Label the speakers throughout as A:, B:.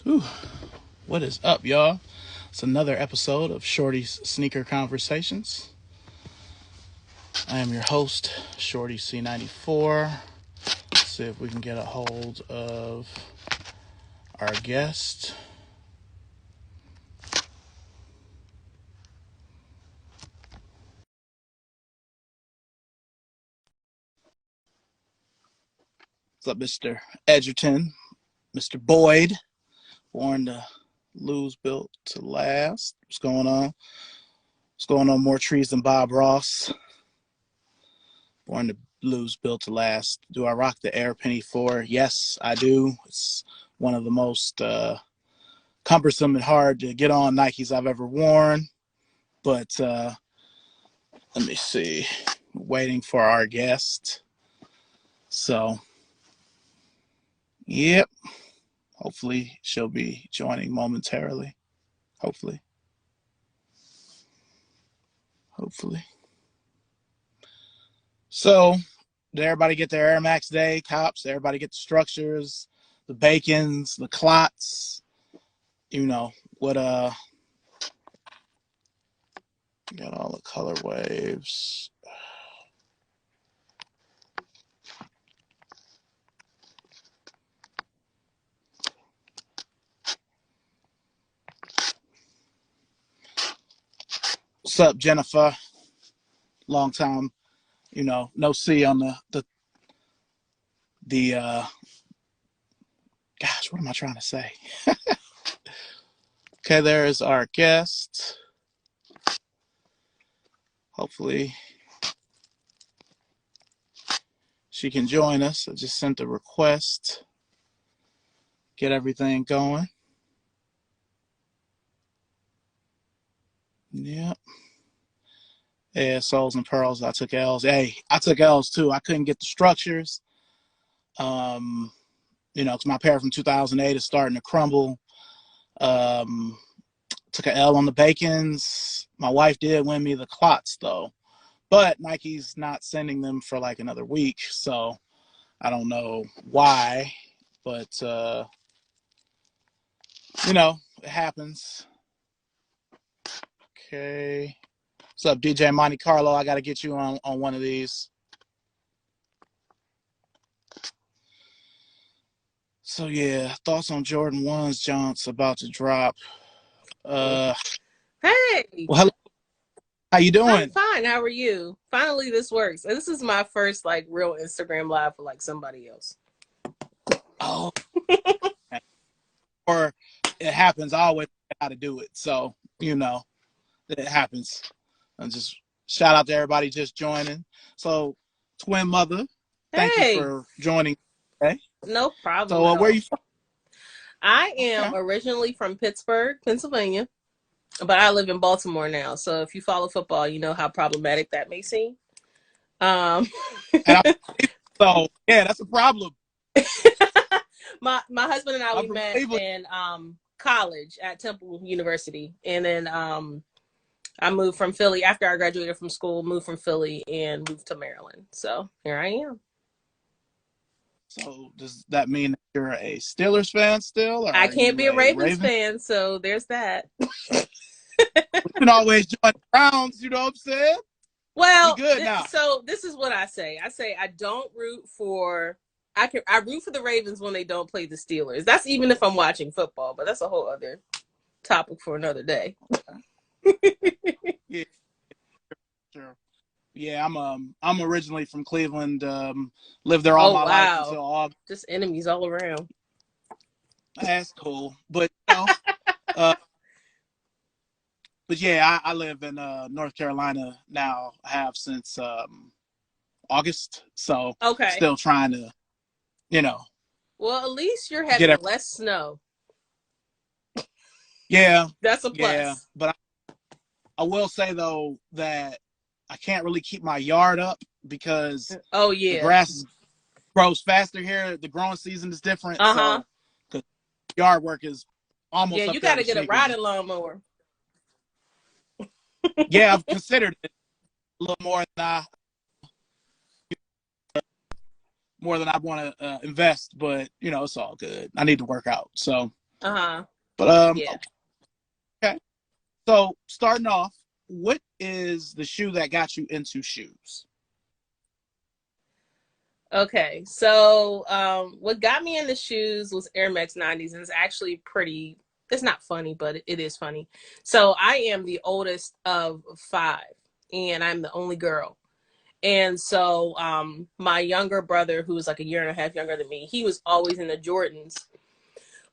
A: Whew. What is up, y'all? It's another episode of Shorty's Sneaker Conversations. I am your host, Shorty C94. Let's see if we can get a hold of our guest. What's up, Mr. Edgerton? Mr. Boyd, born to lose, built to last. What's going on? What's going on? More trees than Bob Ross. Born to lose, built to last. Do I rock the Air Penny 4? Yes, I do. It's one of the most cumbersome and hard to get on Nikes I've ever worn. But let me see. Waiting for our guest. So, yep. Hopefully she'll be joining momentarily. Hopefully. So, did everybody get their Air Max Day, cops? Everybody get the structures, the bacons, the clots? You know, what got all the color waves. What's up, Jennifer? Long time, no see on the gosh, what am I trying to say? Okay, there is our guest. Hopefully she can join us. I just sent a request. Get everything going. Yep. Yeah, Souls and Pearls. I took L's. Hey, I took L's too. I couldn't get the structures. Because my pair from 2008 is starting to crumble. Took an L on the bacons. My wife did win me the clots though, but Nike's not sending them for like another week, so I don't know why, but it happens. Okay. What's up, DJ Monte Carlo? I got to get you on one of these. So yeah, thoughts on Jordan 1's John's about to drop.
B: Hey.
A: Well, hello. How you doing?
B: I'm fine. How are you? Finally, this works. And this is my first real Instagram live for somebody else.
A: Oh. Or it happens. I always know how to do it. So, it happens. And just shout out to everybody just joining. So, twin mother, thank you for joining today.
B: No problem.
A: So, where are you from?
B: I am originally from Pittsburgh, Pennsylvania, but I live in Baltimore now. So if you follow football, you know how problematic that may seem.
A: So, yeah, that's a problem.
B: my husband and I, we met in college at Temple University. And then I moved from Philly after I graduated from school, moved from Philly and moved to Maryland. So here I am.
A: So does that mean that you're a Steelers fan still? Or
B: I can't be a Ravens fan, so there's that.
A: You can always join the Browns, you know what I'm saying?
B: Well,
A: good now.
B: So this is what I say. I say I don't root for. I root for the Ravens when they don't play the Steelers. That's even if I'm watching football, but that's a whole other topic for another day.
A: Yeah, sure. Yeah, I'm originally from Cleveland. Lived there all my life until August.
B: Just enemies all around.
A: That's cool, but but yeah, I live in North Carolina now. I have since August, so still trying to,
B: Well, at least you're having less snow.
A: Yeah,
B: that's a plus.
A: Yeah, but I will say though that I can't really keep my yard up because the grass grows faster here. The growing season is different. So because yard work is almost
B: you got to get a riding lawnmower.
A: Yeah, I've considered it a little more than I want to invest, but it's all good. I need to work out. So
B: Uh-huh.
A: But
B: Yeah.
A: okay. So starting off, what is the shoe that got you into shoes?
B: Okay. So what got me into shoes was Air Max 90s, and it's actually pretty, it's not funny, but it is funny. So I am the oldest of five, and I'm the only girl. And so my younger brother, who was like a year and a half younger than me, he was always in the Jordans.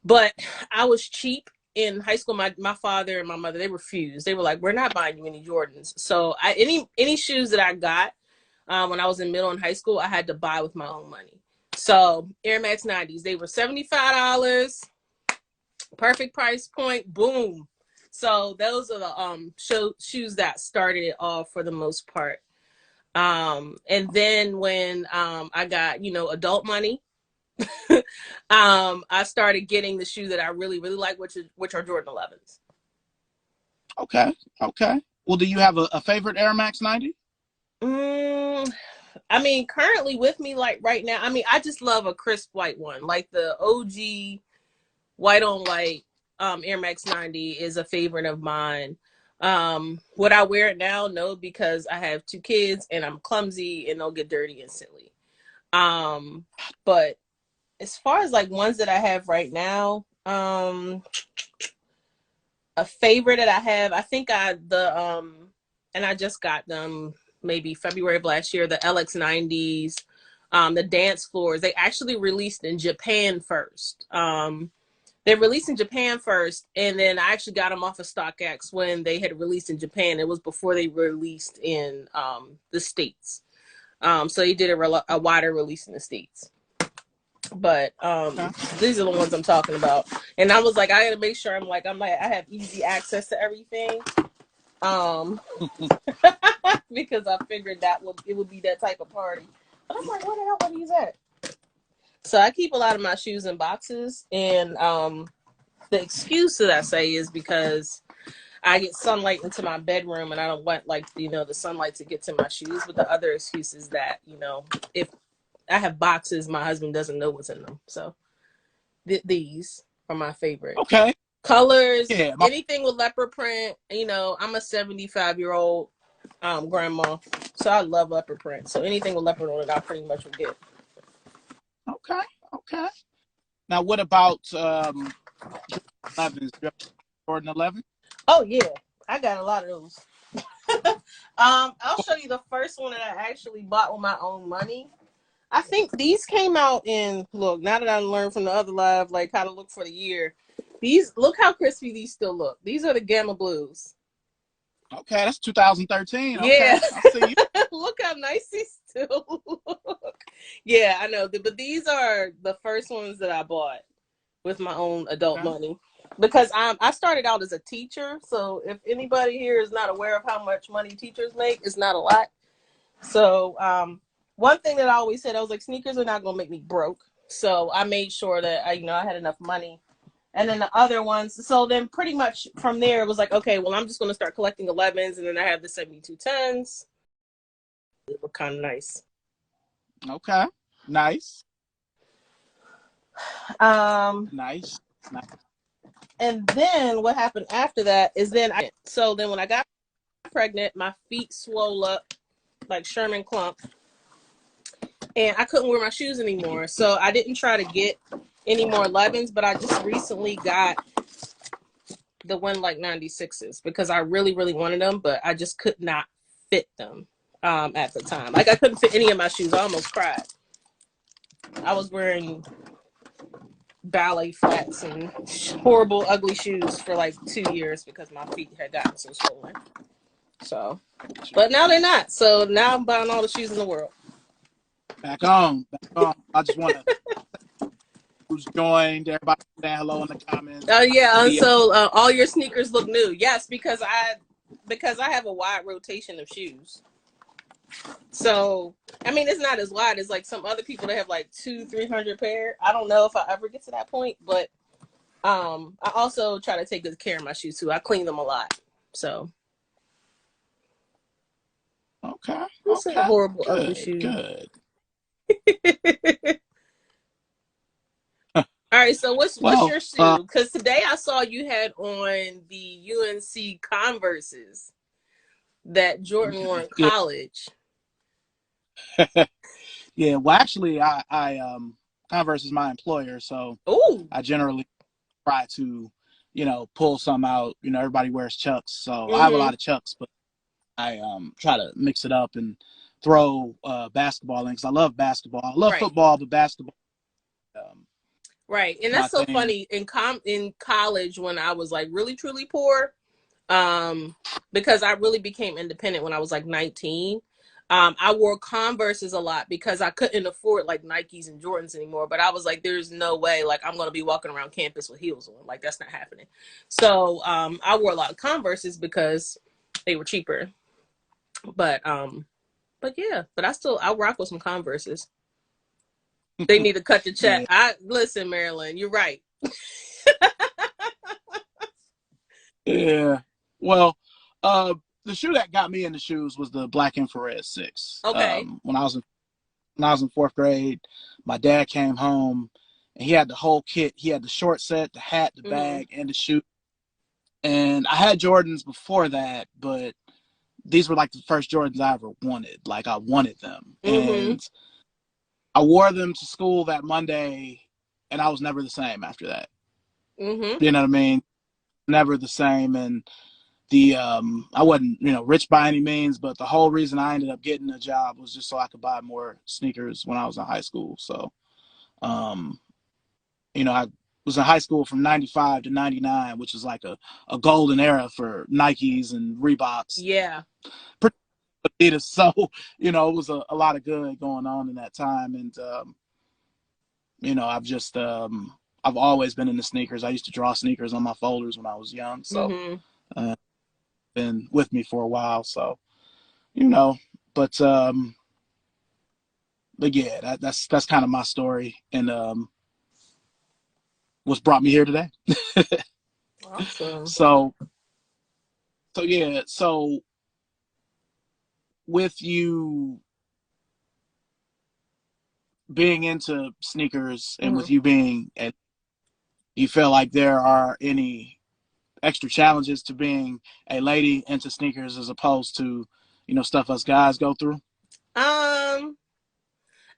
B: But I was cheap in high school. My father and my mother, they refused. They were like, "We're not buying you any Jordans." So any shoes that I got when I was in middle and high school, I had to buy with my own money. So Air Max 90s, they were $75, perfect price point, boom. So those are the shoes that started it off for the most part. And then when I got, adult money, I started getting the shoe that I really, really like, which are Jordan 11s.
A: Okay. Okay. Well, do you have a favorite Air Max 90?
B: I mean, currently with me, like right now, I mean, I just love a crisp white one. Like the OG white on white Air Max 90 is a favorite of mine. Would I wear it now? No, because I have two kids and I'm clumsy and they'll get dirty instantly. But as far as like ones that I have right now, a favorite that I have, I think and I just got them maybe February of last year, the LX90s, the dance floors. They actually released in Japan first. They released in Japan first, and then I actually got them off of StockX when they had released in Japan. It was before they released in the States. So they did a wider release in the States. But these are the ones I'm talking about. And I was like, I gotta make sure I have easy access to everything. Because I figured it would be that type of party. But I'm like, where the hell are these at? So I keep a lot of my shoes in boxes, and the excuse that I say is because I get sunlight into my bedroom, and I don't want the sunlight to get to my shoes. But the other excuse is that if I have boxes, my husband doesn't know what's in them. So these are my favorite.
A: Okay.
B: Colors, yeah, anything with leopard print. I'm a 75-year-old grandma, so I love leopard print. So anything with leopard on it, I pretty much would get.
A: Okay. Okay. Now, what about 11s? Jordan 11?
B: Oh yeah, I got a lot of those. I'll show you the first one that I actually bought with my own money. I think these came out in, look, now that I learned from the other live, like how to look for the year. Look how crispy these still look. These are the Gamma Blues.
A: Okay, that's 2013.
B: Yeah.
A: Okay, I see you.
B: Look how nice these still look. Yeah, I know. But these are the first ones that I bought with my own adult money. Because I started out as a teacher. So if anybody here is not aware of how much money teachers make, it's not a lot. So one thing that I always said, I was like, sneakers are not going to make me broke. So I made sure that I had enough money. And then the other ones, so then pretty much from there, it was like, okay, well, I'm just going to start collecting 11s. And then I have the 7210s. They look kind of nice.
A: Okay, nice. Nice.
B: And then what happened after that is then when I got pregnant, my feet swole up like Sherman Clump. And I couldn't wear my shoes anymore. So I didn't try to get any more 11s, but I just recently got the Winlike 96s because I really, really wanted them, but I just could not fit them at the time. Like I couldn't fit any of my shoes. I almost cried. I was wearing ballet flats and horrible, ugly shoes for like 2 years because my feet had gotten so swollen. So, but now they're not. So now I'm buying all the shoes in the world.
A: Back on. I just want to who's joined. Everybody saying hello in the comments.
B: Oh yeah, so all your sneakers look new. Yes, because I have a wide rotation of shoes. So I mean, it's not as wide as like some other people that have like 200-300 pair. I don't know if I ever get to that point, but I also try to take good care of my shoes too. I clean them a lot. So
A: okay,
B: it's a horrible ugly shoe.
A: Good.
B: All right, so what's
A: Well,
B: your shoe? Because today I saw you had on the UNC Converses that Jordan wore in
A: yeah,
B: college.
A: yeah. Well, actually, Converse is my employer, so
B: Ooh.
A: I generally try to, pull some out. Everybody wears Chucks, so I have a
B: Mm-hmm.
A: lot of Chucks, but I try to mix it up and throw basketball in because I love basketball. I love
B: Right.
A: football, but basketball um,
B: Right. And
A: is my
B: that's so
A: thing.
B: funny. In college when I was like really truly poor, um, because I really became independent when I was like 19. I wore Converses a lot because I couldn't afford like Nikes and Jordans anymore. But I was like, there's no way like I'm gonna be walking around campus with heels on. Like that's not happening. So I wore a lot of Converses because they were cheaper. But yeah, but I rock with some Converses. They need to cut the check.
A: Yeah,
B: I listen, Marilyn, you're right.
A: yeah. Well, the shoe that got me in the shoes was the Black Infrared Six.
B: Okay.
A: When I was in fourth grade, my dad came home and he had the whole kit. He had the short set, the hat, the
B: Mm-hmm.
A: bag, and the shoe. And I had Jordans before that, but these were like the first Jordans I ever wanted. Like I wanted them.
B: Mm-hmm.
A: And I wore them to school that Monday and I was never the same after that.
B: Mm-hmm.
A: You know what I mean? Never the same. And the I wasn't, rich by any means, but the whole reason I ended up getting a job was just so I could buy more sneakers when I was in high school. So um, I was in high school from 95 to 99, which is like a golden era for Nikes and Reeboks.
B: Yeah.
A: Adidas. So, it was a lot of good going on in that time. And, I've always been into sneakers. I used to draw sneakers on my folders when I was young. So,
B: Mm-hmm.
A: uh, been with me for a while. So, you know, but, um, but yeah, that's kind of my story and, what's brought me here today.
B: Awesome.
A: So, yeah. So with you being into sneakers and
B: Mm-hmm.
A: with you being at, you feel like there are any extra challenges to being a lady into sneakers as opposed to, stuff us guys go through?
B: Um,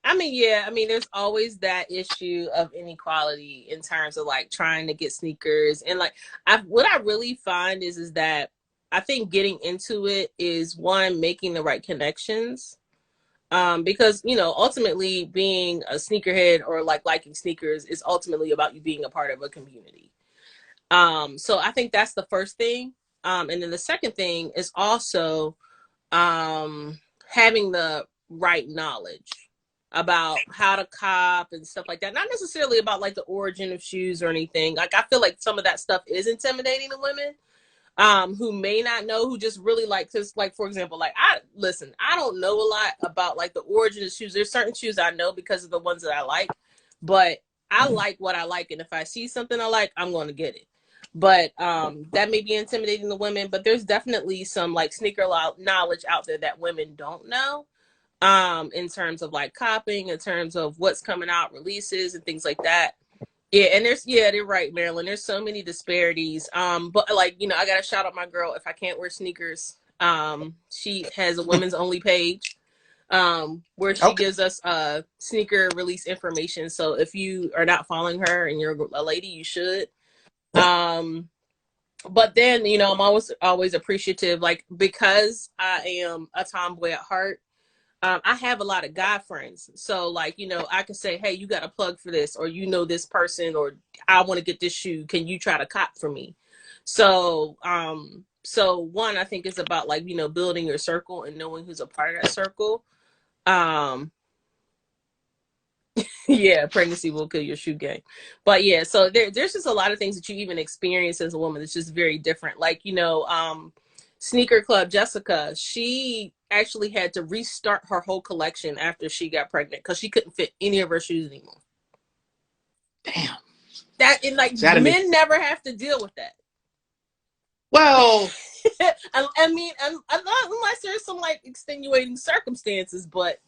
B: I mean, yeah, I mean, there's always that issue of inequality in terms of like trying to get sneakers and like what I really find is that I think getting into it is one making the right connections. Because ultimately being a sneakerhead or like liking sneakers is ultimately about you being a part of a community. So I think that's the first thing. And then the second thing is also having the right knowledge about how to cop and stuff like that. Not necessarily about like the origin of shoes or anything. Like I feel like some of that stuff is intimidating to women who may not know, who just really like, because like for example, like I don't know a lot about like the origin of shoes. There's certain shoes I know because of the ones that I like, but I like what I like, and if I see something I like, I'm going to get it. But that may be intimidating to women, but there's definitely some like sneaker knowledge out there that women don't know, in terms of like copying, in terms of what's coming out, releases and things like that. Yeah, and they're right, Marilyn. There's so many disparities. But like, I gotta shout out my girl. If I can't wear sneakers, she has a women's only page, where she
A: Okay.
B: gives us sneaker release information. So if you are not following her and you're a lady, you should. Um, but then, I'm always appreciative, like because I am a tomboy at heart. I have a lot of guy friends. So like, I could say, hey, you got a plug for this, or this person, or I want to get this shoe. Can you try to cop for me? So one, I think it's about like, building your circle and knowing who's a part of that circle. Um, yeah, pregnancy will kill your shoe game. But yeah, so there's just a lot of things that you even experience as a woman that's just very different. Like, Sneaker Club Jessica, she actually had to restart her whole collection after she got pregnant because she couldn't fit any of her shoes anymore.
A: Damn.
B: That and like
A: Saturday.
B: men never have to deal with that.
A: Well,
B: I mean, unless there's some like extenuating circumstances, but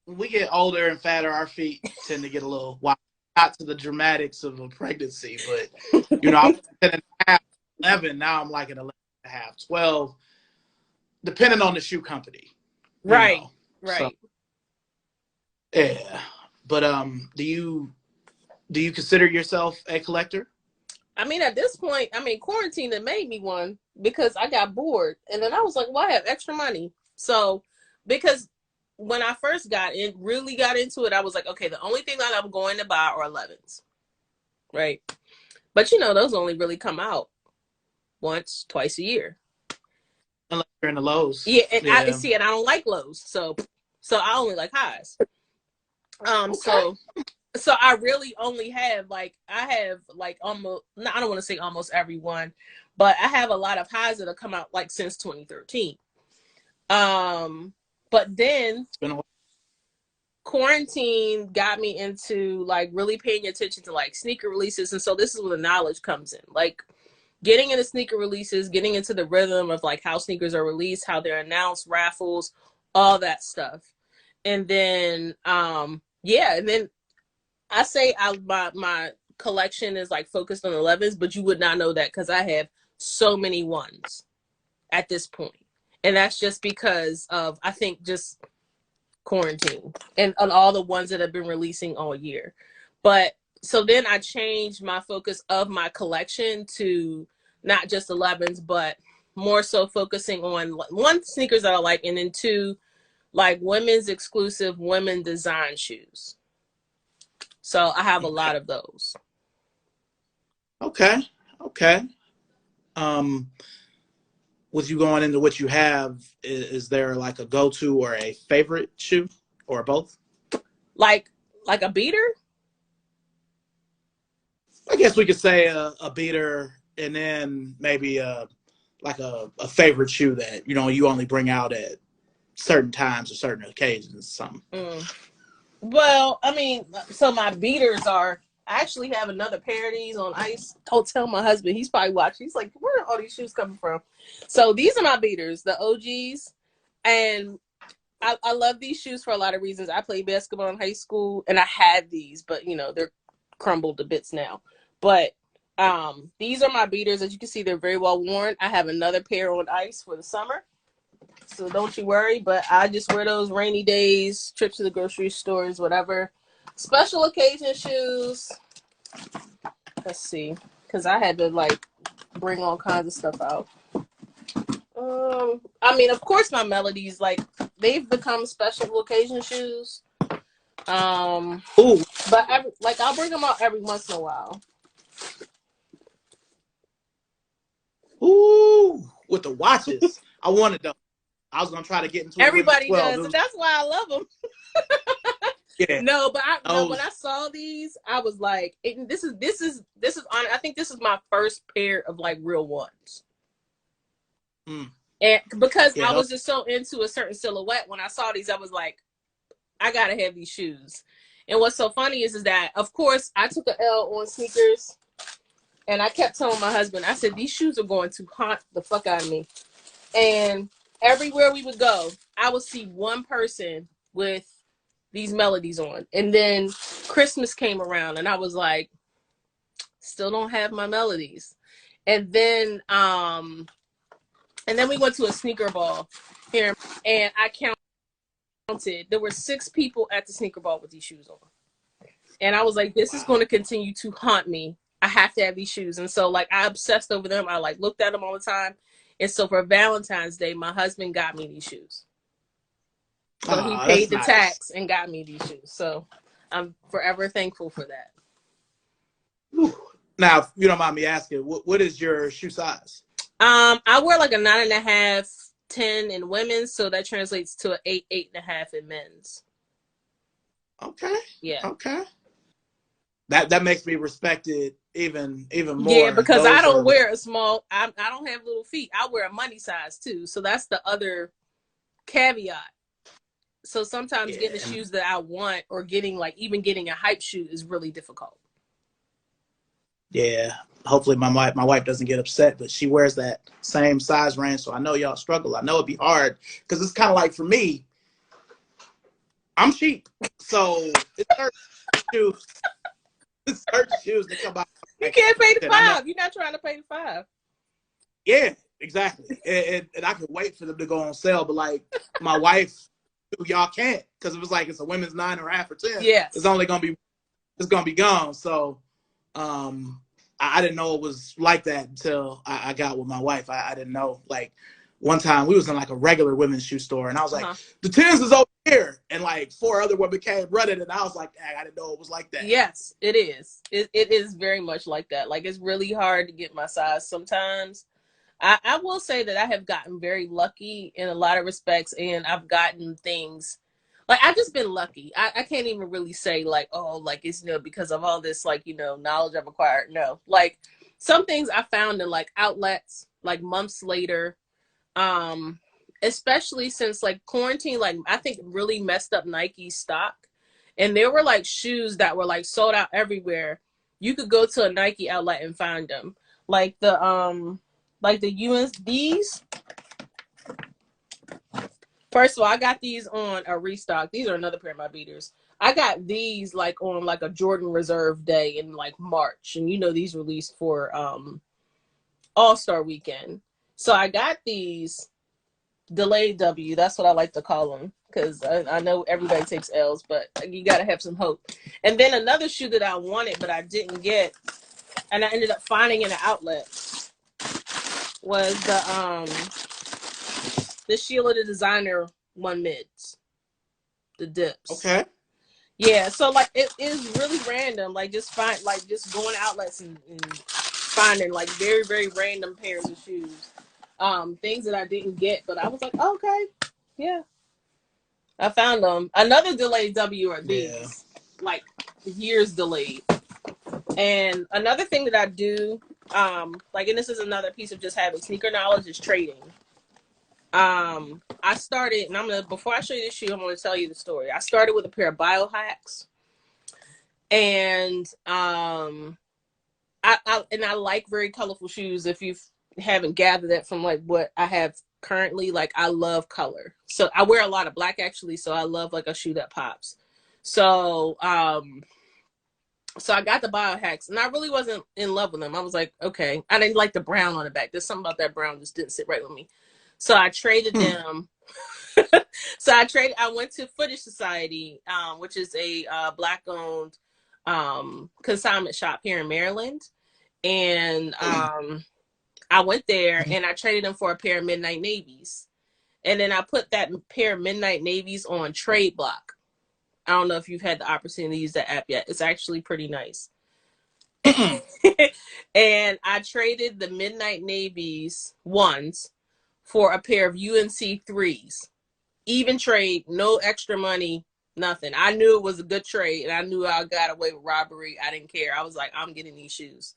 A: when we get older and fatter, our feet tend to get a little wild. Not to the dramatics of a pregnancy, but I was 10.5, 11. Now I'm like an 11.5, 12, depending on the shoe company.
B: Right.
A: So, yeah. But do you consider yourself a collector?
B: I mean, at this point, quarantine that made me one because I got bored, and then I was like, well, I have extra money. So, because when I first really got into it, I was like, okay, the only thing that I'm going to buy are 11s, right? But those only really come out once, twice a year.
A: Unless you're in the lows.
B: Yeah, and I don't like lows, so I only like highs. Okay. So I really only have almost, I don't want to say almost every one, but I have a lot of highs that have come out like since 2013. But then quarantine got me into like really paying attention to like sneaker releases. And so this is where the knowledge comes in, like getting into sneaker releases, getting into the rhythm of like how sneakers are released, how they're announced, raffles, all that stuff. And then, and then I say my collection is like focused on 11s, but you would not know that because I have so many ones at this point. And that's just because of, I think, just quarantine and on all the ones that have been releasing all year. But so then I changed my focus of my collection to not just 11s, but more so focusing on one, sneakers that I like, and then two, like women's exclusive women design shoes. So I have a lot of those.
A: Okay. With you going into what you have, is there like a go-to or a favorite shoe or both? Like
B: a beater?
A: I guess we could say a beater, and then maybe like a favorite shoe that you only bring out at certain times or certain occasions, something.
B: Well, so my beaters are, I actually have another pair of these on ice. Don't tell my husband. He's probably watching. He's like, where are all these shoes coming from? So these are my beaters, the OGs. And I love these shoes for a lot of reasons. I played basketball in high school, and I had these, but, they're crumbled to bits now. But these are my beaters. As you can see, they're very well worn. I have another pair on ice for the summer. So don't you worry. But I just wear those rainy days, trips to the grocery stores, whatever. Special occasion shoes. Let's see, because I had to like bring all kinds of stuff out. Of course, my Melodies, like, they've become special occasion shoes. But I'll bring them out every once in a while.
A: Ooh, with the watches, I wanted them. I was gonna try to get into.
B: Everybody does, and that's why I love them.
A: Yeah.
B: No, but when I saw these, I was like, this is on. I think this is my first pair of like real ones. And because I was just so into a certain silhouette, when I saw these, I was like, I gotta have these shoes. And what's so funny is that, of course, I took an L on sneakers, and I kept telling my husband, I said, these shoes are going to haunt the fuck out of me. And everywhere we would go, I would see one person with these Melodies on. And then Christmas came around, and I was like, still don't have my Melodies. And then we went to a sneaker ball here, and I counted, there were 6 people at the sneaker ball with these shoes on. And I was like, this is going to continue to haunt me. I have to have these shoes. And so, like, I obsessed over them. I like looked at them all the time. And so for Valentine's Day, my husband got me these shoes. So he paid the tax and got me these shoes. So I'm forever thankful for that.
A: Now, if you don't mind me asking, what is your shoe size?
B: I wear like a 9.5, 10 in women's, so that translates to an 8, 8.5 in men's.
A: Okay.
B: Yeah.
A: Okay. That makes me respect it even more.
B: Yeah, because I don't wear a small. I don't have little feet. I wear a money size too, so that's the other caveat. So sometimes getting the shoes that I want, or getting a hype shoe, is really difficult.
A: Yeah. Hopefully my wife doesn't get upset, but she wears that same size range, so I know y'all struggle. I know it'd be hard because it's kind of like, for me, I'm cheap, so it's shoes. Certain shoes that come out.
B: You can't pay the $5. You're not trying to pay the $5.
A: Yeah, exactly. And I could wait for them to go on sale, but like my wife, y'all can't because it was like it's a women's 9 or half or 10.
B: Yes.
A: It's gonna be gone. So I didn't know it was like that until I got with my wife. I didn't know. Like one time we was in like a regular women's shoe store and I was like, the 10s is over here. And like 4 other women came running and I was like, I didn't know it was like that.
B: Yes, it is. It is very much like that. Like it's really hard to get my size sometimes. I will say that I have gotten very lucky in a lot of respects, and I've gotten things like I've just been lucky. I can't even really say like, oh, like it's because of all this like knowledge I've acquired. No, like some things I found in like outlets like months later, especially since like quarantine, like I think really messed up Nike's stock, and there were like shoes that were like sold out everywhere. You could go to a Nike outlet and find them, like the UNSDs. First of all, I got these on a restock. These are another pair of my beaters. I got these like on like a Jordan Reserve day in like March. And these released for All-Star weekend. So I got these delayed W. That's what I like to call them. Because I know everybody takes L's, but you got to have some hope. And then another shoe that I wanted, but I didn't get, and I ended up finding in an outlet, was the Sheila the Designer 1 mids, the dips.
A: Okay.
B: Yeah, so like it is really random. Like just going to outlets and finding like very, very random pairs of shoes. Things that I didn't get, but I was like, okay, yeah. I found them. Another delayed W are these, like years delayed. And another thing that I do, like, and this is another piece of just having sneaker knowledge, is trading. I started, and before I show you this shoe, I'm gonna tell you the story. I started with a pair of biohacks, and I like very colorful shoes. If you haven't gathered that from like what I have currently, like I love color. So I wear a lot of black actually, so I love like a shoe that pops. So so I got the biohacks, and I really wasn't in love with them. I was like, okay, I didn't like the brown on the back. There's something about that brown just didn't sit right with me. So I traded them. I went to Footage Society, which is a black-owned consignment shop here in Maryland. And I went there and I traded them for a pair of Midnight Navies. And then I put that pair of Midnight Navies on Trade Block. I don't know if you've had the opportunity to use that app yet. It's actually pretty nice. And I traded the Midnight Navies ones for a pair of UNC 3s. Even trade, no extra money, nothing. I knew it was a good trade, and I knew I got away with robbery. I didn't care. I was like, I'm getting these shoes.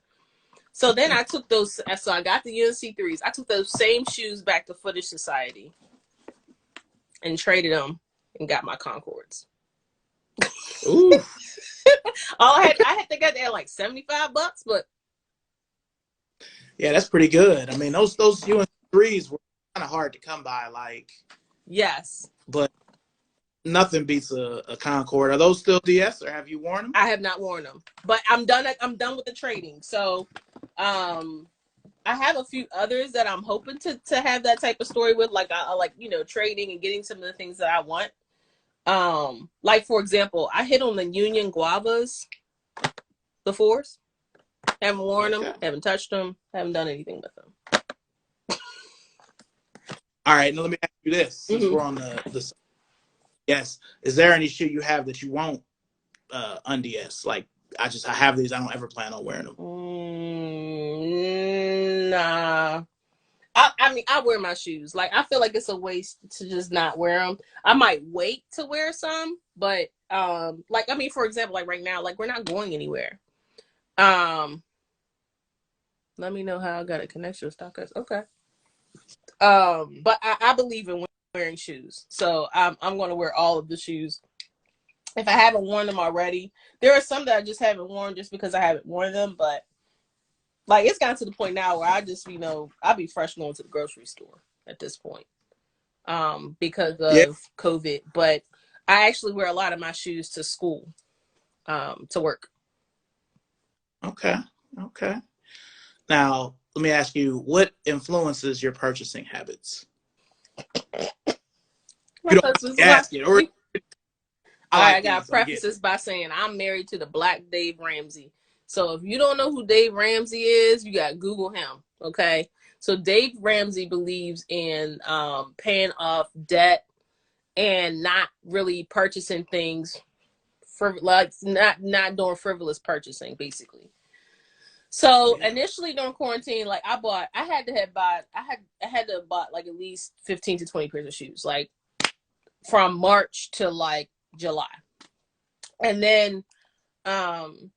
B: So then I took those, so I got the UNC 3s. I took those same shoes back to Footage Society and traded them and got my Concords.
A: Ooh.
B: I think I had like $75, but
A: yeah, that's pretty good. I mean, those UNC 3s were kind of hard to come by, like.
B: Yes.
A: But nothing beats a Concord. Are those still DS, or have you worn them?
B: I have not worn them, but I'm done with the trading. So, I have a few others that I'm hoping to have that type of story with, like I like trading and getting some of the things that I want. Like for example, I hit on the Union Guavas, the 4s. Haven't worn them, haven't touched them, haven't done anything with them.
A: All right, now let me ask you this: since we're on the yes, is there any shoe you have that you won't un-DS? Like I have these. I don't ever plan on wearing them.
B: Nah. I mean, I wear my shoes. Like, I feel like it's a waste to just not wear them. I might wait to wear some, but, like, I mean, for example, like right now, like, we're not going anywhere. Let me know how I got a connection with Stockers. Okay. But I believe in wearing shoes. So I'm going to wear all of the shoes. If I haven't worn them already, there are some that I just haven't worn just because I haven't worn them, but like, it's gotten to the point now where I just, I'll be fresh going to the grocery store at this point, because of COVID. But I actually wear a lot of my shoes to school, to work.
A: Okay. Okay. Now, let me ask you, what influences your purchasing habits?
B: My
A: You don't
B: husband's
A: ask it, or I
B: All right, I
A: like
B: gotta
A: these. I'm
B: preface
A: getting
B: this by saying I'm married to the Black Dave Ramsey. So if you don't know who Dave Ramsey is, you gotta Google him. Okay. So Dave Ramsey believes in paying off debt and not really purchasing things for like not doing frivolous purchasing, basically. So
A: it. Yeah.
B: initially during quarantine, like I had to have bought I had to have bought like at least 15 to 20 pairs of shoes, like from March to like July. And then um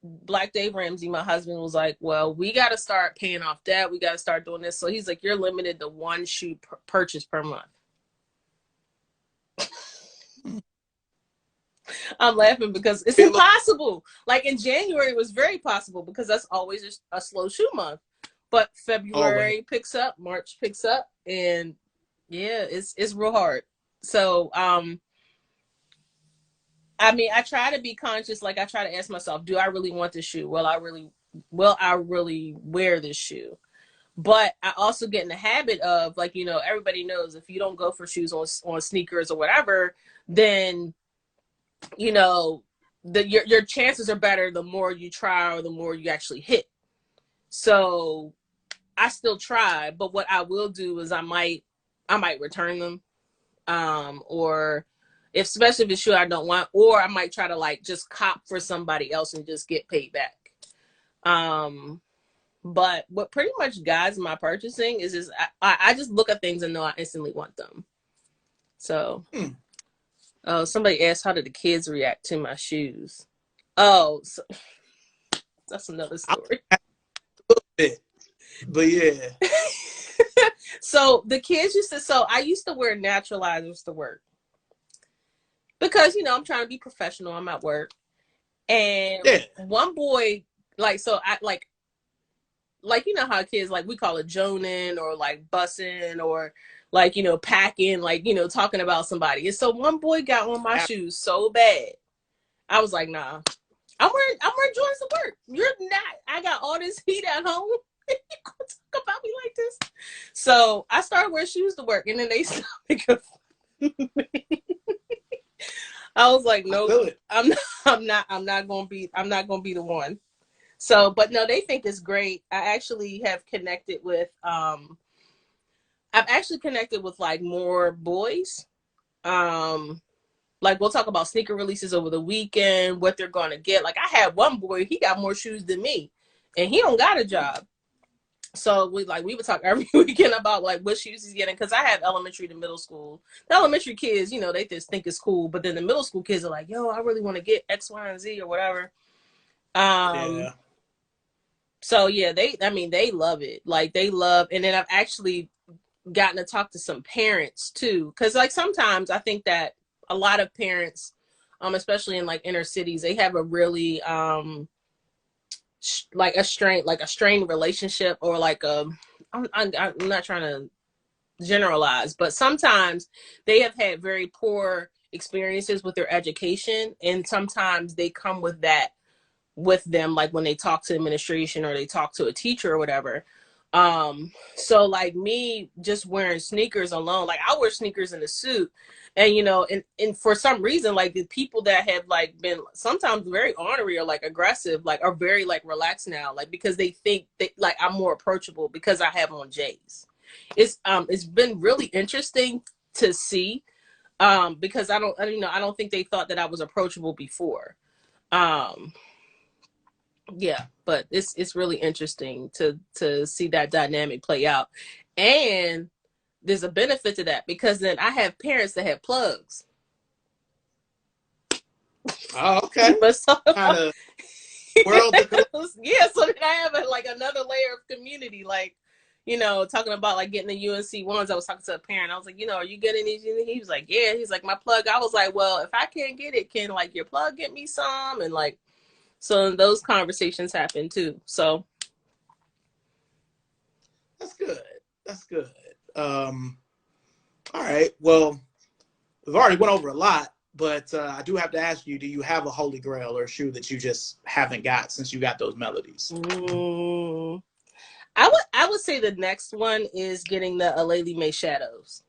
B: Black Dave Ramsey, my husband, was like, well, we got to start paying off debt. We got to start doing this. So he's like, you're limited to one shoe purchase per month. I'm laughing because it's impossible. Like in January, it was very possible because that's always a slow shoe month. But February picks up, March picks up, and yeah, it's real hard. So, I mean, I try to be conscious. Like I try to ask myself, do I really want this shoe? Will I really wear this shoe? But I also get in the habit of like, everybody knows if you don't go for shoes on sneakers or whatever, then you know your chances are better the more you try or the more you actually hit. So I still try, but what I will do is I might return them, or especially if it's a shoe I don't want, or I might try to like just cop for somebody else and just get paid back. But what pretty much guides my purchasing is just I just look at things and know I instantly want them. So, somebody asked how did the kids react to my shoes? Oh, so, that's another story.
A: A little bit, but yeah.
B: So the kids I used to wear naturalizers to work because I'm trying to be professional. I'm at work, and
A: Yeah.
B: one boy I like how kids like we call it joning or like bussing or like packing, like talking about somebody. And so one boy got on my shoes so bad, I was like, nah, I'm wearing Jordans to work. You're not. I got all this heat at home. You gonna talk about me like this? So I started wearing shoes to work, and then they stopped making fun of me. I was like, nope, I'm not gonna be the one. So, but no, they think it's great. I actually have connected with I've actually connected with like more boys. Like we'll talk about sneaker releases over the weekend, what they're gonna get. Like I had one boy, he got more shoes than me, and he don't got a job. So we would talk every weekend about like what shoes he's getting, because I have elementary to middle school. The elementary kids, they just think it's cool, but then the middle school kids are like, yo, I really want to get X, Y, and Z or whatever.
A: Yeah.
B: So yeah, they love it. Like they love, and then I've actually gotten to talk to some parents too, because like sometimes I think that a lot of parents, especially in like inner cities, they have a really like a strained relationship, or like I'm not trying to generalize, but sometimes they have had very poor experiences with their education, and sometimes they come with that with them, like when they talk to administration or they talk to a teacher or whatever. So like me just wearing sneakers alone, like I wear sneakers in a suit, and and for some reason, like the people that have like been sometimes very ornery or like aggressive, like are very like relaxed now, like because they think that like I'm more approachable because I have on J's. It's been really interesting to see, because I don't think they thought that I was approachable before. um yeah, but it's really interesting to see that dynamic play out. And there's a benefit to that, because then I have parents that have plugs.
A: Oh, okay.
B: But so
A: Kind of world.
B: yeah, so then I have like another layer of community, like talking about like getting the UNC ones. I was talking to a parent, I was like, are you getting these? He was like, yeah. He's like, my plug. I was like, well, if I can't get it, can like your plug get me some? And like, so those conversations happen too. So
A: That's good. That's good. All right. Well, we've already went over a lot, but I do have to ask you, do you have a holy grail or a shoe that you just haven't got since you got those melodies?
B: I would say the next one is getting the Aleli May Shadows.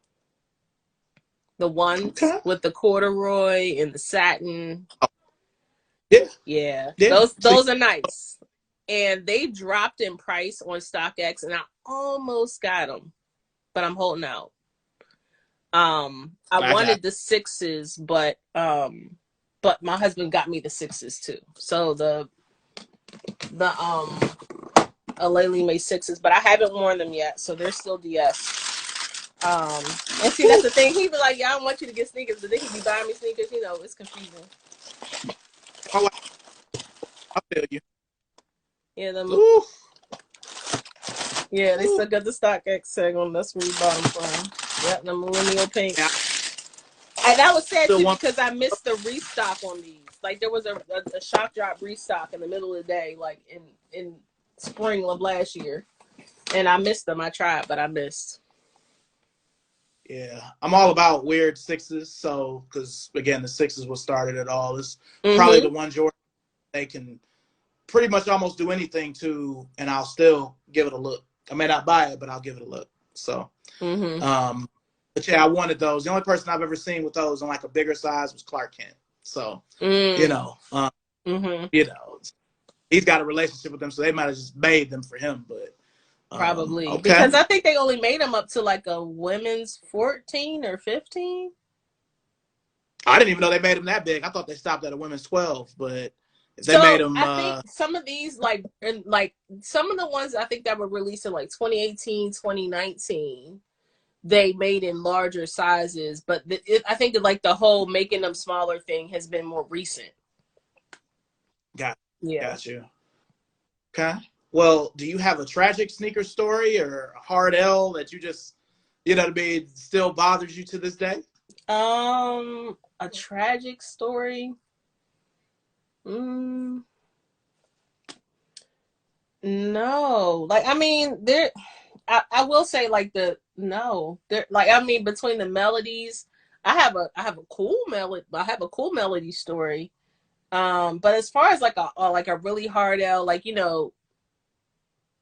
B: The ones with the corduroy and the satin. Yeah. Those are nice. And they dropped in price on StockX, and I almost got them, but I'm holding out. I wanted the 6s, but my husband got me the 6s too. So the Aleli May 6s, but I haven't worn them yet, so they're still DS. And see, that's the thing. He be like, "Yeah, I don't want you to get sneakers," but then he be buying me sneakers. You know, it's confusing.
A: Oh, I feel you.
B: Yeah, yeah, they still got the StockX tag on. That's where we bought them from. Yep, the millennial pink. Yeah. And that was sad too because I missed the restock on these. Like there was a shock drop restock in the middle of the day, like in spring of last year, and I missed them. I tried, but I missed.
A: Yeah, I'm all about weird 6s. So, because again, the 6s what started it all. It's probably the one Jordan they can pretty much almost do anything to, and I'll still give it a look. I may not buy it, but I'll give it a look. So, but yeah, I wanted those. The only person I've ever seen with those in like a bigger size was Clark Kent. So, you know, he's got a relationship with them, so they might have just made them for him. But
B: probably because I think they only made them up to like a women's 14 or 15.
A: I didn't even know they made them that big. I thought they stopped at a women's 12, but. They made them,
B: I think some of these, like some of the ones I think that were released in like 2018, 2019, they made in larger sizes. But I think that like the whole making them smaller thing has been more recent.
A: Got you. Okay. Well, do you have a tragic sneaker story or a hard L that you just, you know what I mean, still bothers you to this day?
B: A tragic story. No, like I mean, I will say like like I mean between the melodies, I have a cool melody story. But as far as like a really hard L, like you know,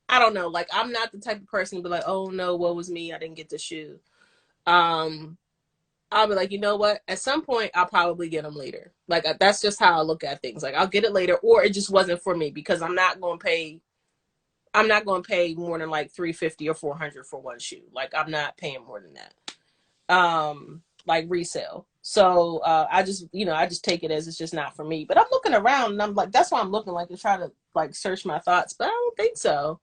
B: I don't know, like I'm not the type of person to be like, oh no, what was me? I didn't get the shoe. I'll be like, you know what? At some point, I'll probably get them later. Like, that's just how I look at things. Like, I'll get it later, or it just wasn't for me because I'm not going to pay more than like $350 or $400 for one shoe. Like, I'm not paying more than that. Like resale. So I just take it as it's just not for me. But I'm looking around and I'm like, that's why I'm looking like to try to like search my thoughts. But I don't think so.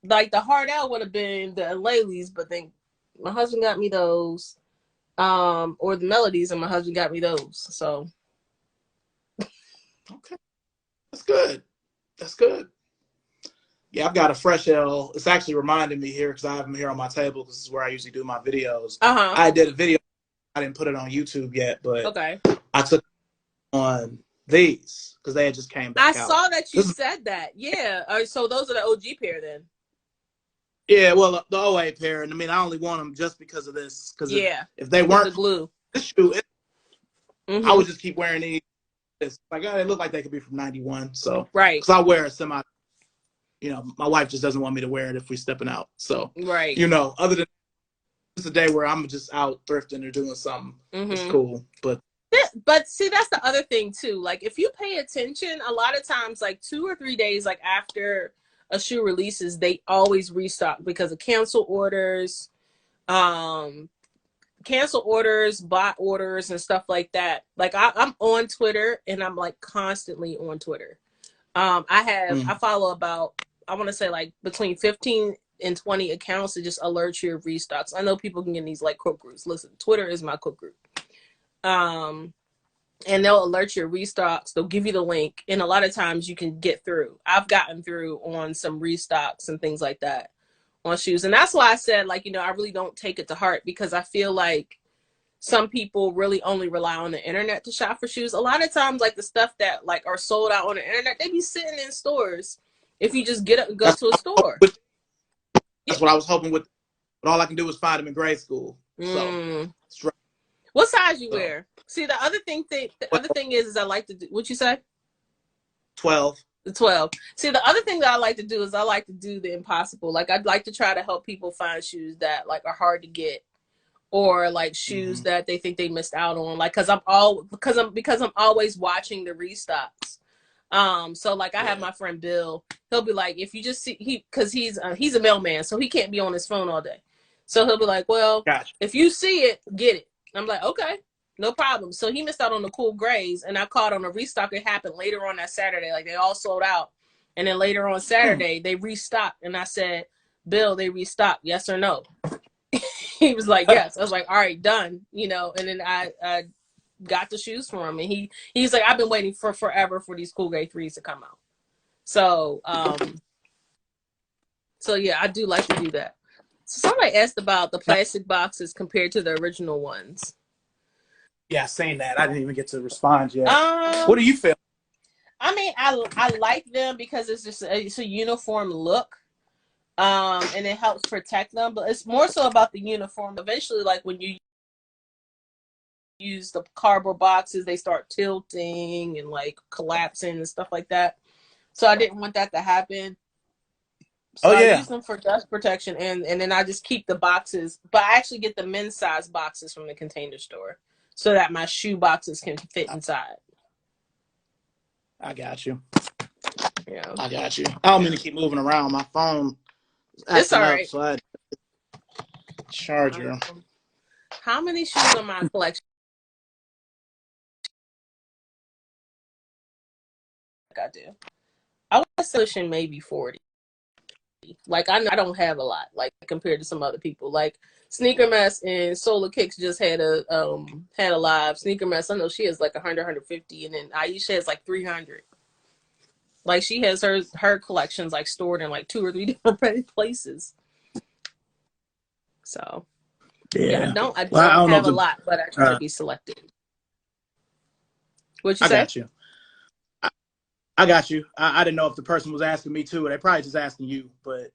B: Like the hard L would have been the Alelis, but then my husband got me those, or the melodies, and my husband got me those. So,
A: okay, that's good. Yeah, I've got a fresh L. It's actually reminding me here because I have them here on my table because this is where I usually do my videos. I did a video. I didn't put it on YouTube yet, but I took on these because they had just came back out.
B: I saw that you said that. Yeah. So those are the OG pair then.
A: Yeah, well, the OA pair, and I mean, I only want them just because of this. Because if they weren't
B: the glue,
A: this shoe, I would just keep wearing these. It's like they look like they could be from '91. So because I wear a semi. You know, my wife just doesn't want me to wear it if we're stepping out. So you know, other than it's a day where I'm just out thrifting or doing something, it's cool.
B: But see, that's the other thing too. Like if you pay attention, a lot of times, like 2 or 3 days, like after a shoe releases, they always restock because of cancel orders, bot orders and stuff like that. Like I'm on Twitter and I'm like constantly on Twitter. I follow about, I want to say like between 15 and 20 accounts to just alert you of restocks. I know people can get these like cook groups. Listen, Twitter is my cook group. And they'll alert you of restocks. They'll give you the link. And a lot of times you can get through. I've gotten through on some restocks and things like that on shoes. And that's why I said, like, you know, I really don't take it to heart because I feel like some people really only rely on the internet to shop for shoes. A lot of times, like the stuff that like are sold out on the internet, they be sitting in stores. If you just get up and go to a store.
A: That's what I was hoping with. But all I can do is find them in grade school.
B: Mm. So what size you wear? See, the other thing is I like to do. What you say?
A: 12.
B: The 12. See, the other thing that I like to do is I like to do the impossible. Like, I'd like to try to help people find shoes that like are hard to get, or like shoes that they think they missed out on. Like, because I'm always watching the restocks. So like I have my friend Bill. He'll be like, if you just see because he's a mailman, so he can't be on his phone all day. So he'll be like, well, if you see it, get it. I'm like, okay, no problem. So he missed out on the cool grays, and I caught on a restock. It happened later on that Saturday. Like, they all sold out, and then later on Saturday they restocked, and I said, Bill, they restocked, yes or no? He was like, yes. I was like, all right, done. And then I got the shoes for him, and he's like, I've been waiting for forever for these cool gray 3s to come out. So yeah, I do like to do that. So somebody asked about the plastic boxes compared to the original ones.
A: Yeah, saying that, I didn't even get to respond yet. What do you feel?
B: I mean, I like them because it's a uniform look. And it helps protect them, but it's more so about the uniform. Eventually, like when you use the cardboard boxes, they start tilting and like collapsing and stuff like that. So I didn't want that to happen. So I use them for dust protection, and then I just keep the boxes, but I actually get the men's size boxes from the Container Store so that my shoe boxes can fit inside.
A: I got you.
B: Yeah,
A: I got you. I don't mean to keep moving around. My phone is
B: it's all right.
A: Up, so I charger.
B: How many shoes on my collection? I do. I was pushing maybe 40. Like, I don't have a lot, like, compared to some other people. Like, Sneaker Mess and Solar Kicks just had a live. Sneaker Mess, I know she has like 100, 150, and then Aisha has like 300. Like, she has her collections like stored in like 2 or 3 different places. So yeah, I don't have a lot, but I try to be selective. What'd you say?
A: I got you. I got you. I didn't know if the person was asking me too, or they probably just asking you, but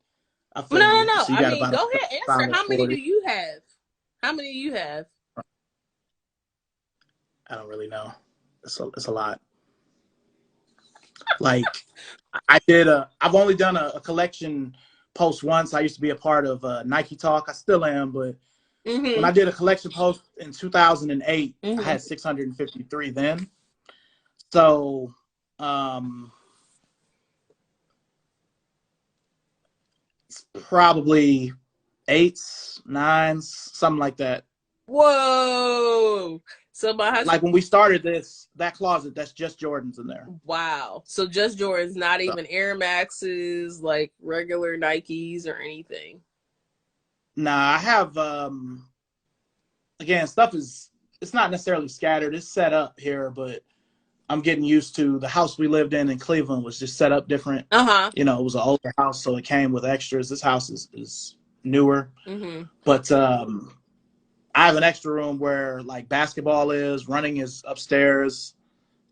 A: I feel
B: no.
A: So
B: I mean, go ahead, answer. How many do you have? How many do you have?
A: I don't really know. It's a lot. Like, I've only done a collection post once. I used to be a part of Nike Talk. I still am, but when I did a collection post in 2008, I had 653 then. So, it's probably 8s, 9s, something like that.
B: Whoa! So my husband,
A: like when we started that closet, that's just Jordans in there.
B: Wow! So just Jordans, not even Air Maxes, like regular Nikes or anything.
A: Nah, I have. Again, stuff it's not necessarily scattered. It's set up here, but I'm getting used to the house we lived in Cleveland was just set up different. It was an older house, so it came with extras. This house is newer, but I have an extra room where like basketball is, running is upstairs,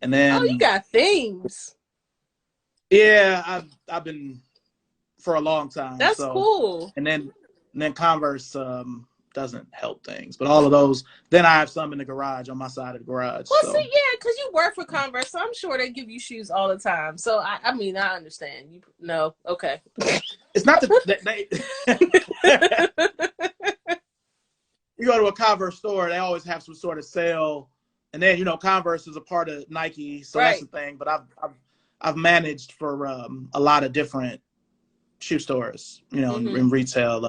A: and then
B: you got things.
A: Yeah, I've been for a long time.
B: That's cool.
A: And then Converse doesn't help things, but all of those. Then I have some in the garage on my side of the garage.
B: Well, see, yeah, because you work for Converse, so I'm sure they give you shoes all the time. So I mean, I understand. Okay.
A: It's not you go to a Converse store, they always have some sort of sale, and then Converse is a part of Nike, so that's the thing. But I've managed for a lot of different shoe stores, in retail.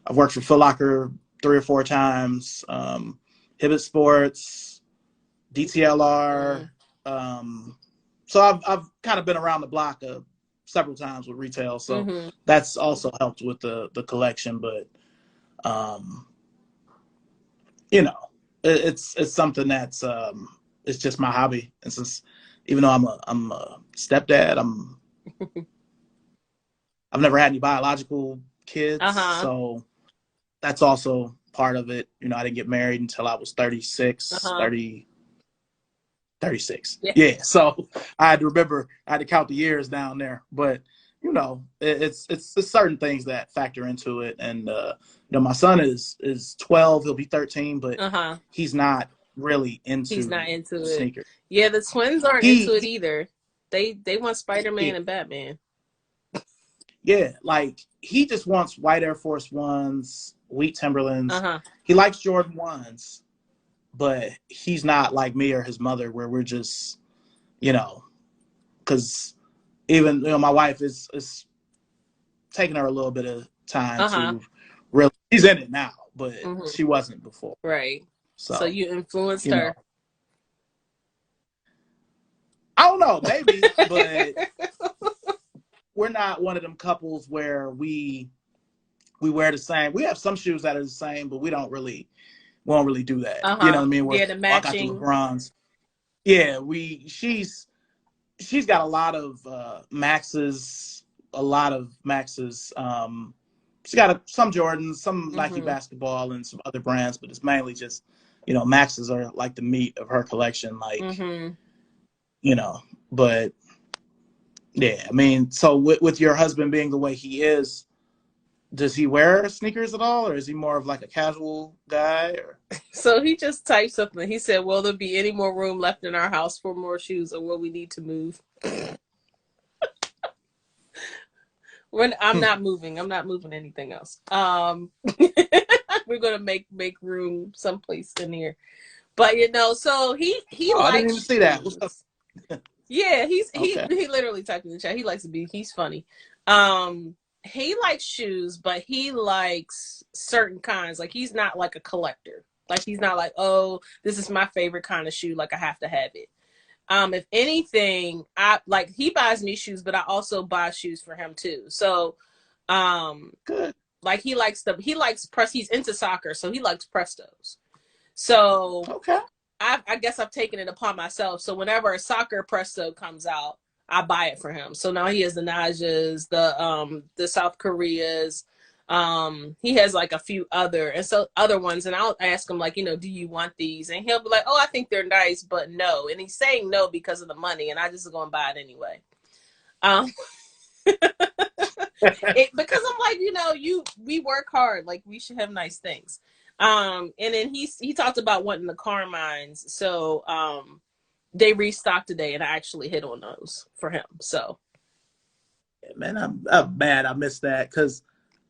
A: I've worked for Foot Locker 3 or 4 times, Hibbett Sports, DTLR. So I've kind of been around the block several times with retail, so that's also helped with the collection. But it's something that's it's just my hobby, and since even though I'm a stepdad, I've never had any biological kids, so that's also part of it. I didn't get married until I was 36, 36. Yeah. So I had to count the years down there, but it's certain things that factor into it. And my son is 12. He'll be 13, but
B: Uh-huh.
A: he's not really
B: He's
A: into
B: not into it.
A: sneakers.
B: Yeah, the twins aren't into it
A: He
B: either. They want Spider-Man
A: yeah,
B: and Batman.
A: yeah, like he just wants white Air Force Ones, wheat Timberlands.
B: Uh-huh.
A: He likes Jordan ones, but he's not like me or his mother, where we're just, because even my wife is taking her a little bit of time
B: Uh-huh.
A: to really. She's in it now, but
B: Mm-hmm.
A: she wasn't before.
B: Right. So
A: So
B: you influenced
A: you know,
B: her.
A: I don't know, maybe, but we're not one of them couples where we wear the same. We have some shoes that are the same, but we won't really do that. You know
B: Uh-huh.
A: what I mean? Where
B: Yeah, the
A: I got the
B: matching.
A: LeBrons. Yeah, she's got a lot of Maxes, She got some Jordans, some Nike
B: Mm-hmm.
A: basketball, and some other brands, but it's mainly just, Maxes are like the meat of her collection. Like,
B: Mm-hmm.
A: But yeah, I mean, so with your husband being the way he is, does he wear sneakers at all, or is he more of like a casual guy? Or
B: So he just typed something. He said, "Will there be any more room left in our house for more shoes, or will we need to move?" I'm not moving. I'm not moving anything else. We're gonna make room someplace in here. But so he
A: I didn't
B: likes
A: even see that. What's up?
B: shoes. Yeah,
A: Okay,
B: he literally typed in the chat. He likes to be. He's funny. He likes shoes, but he likes certain kinds. Like he's not like a collector. Like he's not like, oh, this is my favorite kind of shoe. Like I have to have it. If anything, I like he buys me shoes, but I also buy shoes for him too. So,
A: good.
B: like he likes press. He's into soccer, so he likes Prestos. So
A: Okay,
B: I guess I've taken it upon myself. So whenever a soccer Presto comes out, I buy it for him. So now he has the Najas, the South Koreas. He has like a few other ones, and I'll ask him like, do you want these? And he'll be like, oh, I think they're nice, but no. And he's saying no because of the money, and I just go and buy it anyway. Because I'm like, we work hard, like we should have nice things. And then he talked about wanting the Carmines, so they restocked today, and I actually hit on those for him. So,
A: yeah, man, I'm mad I missed that because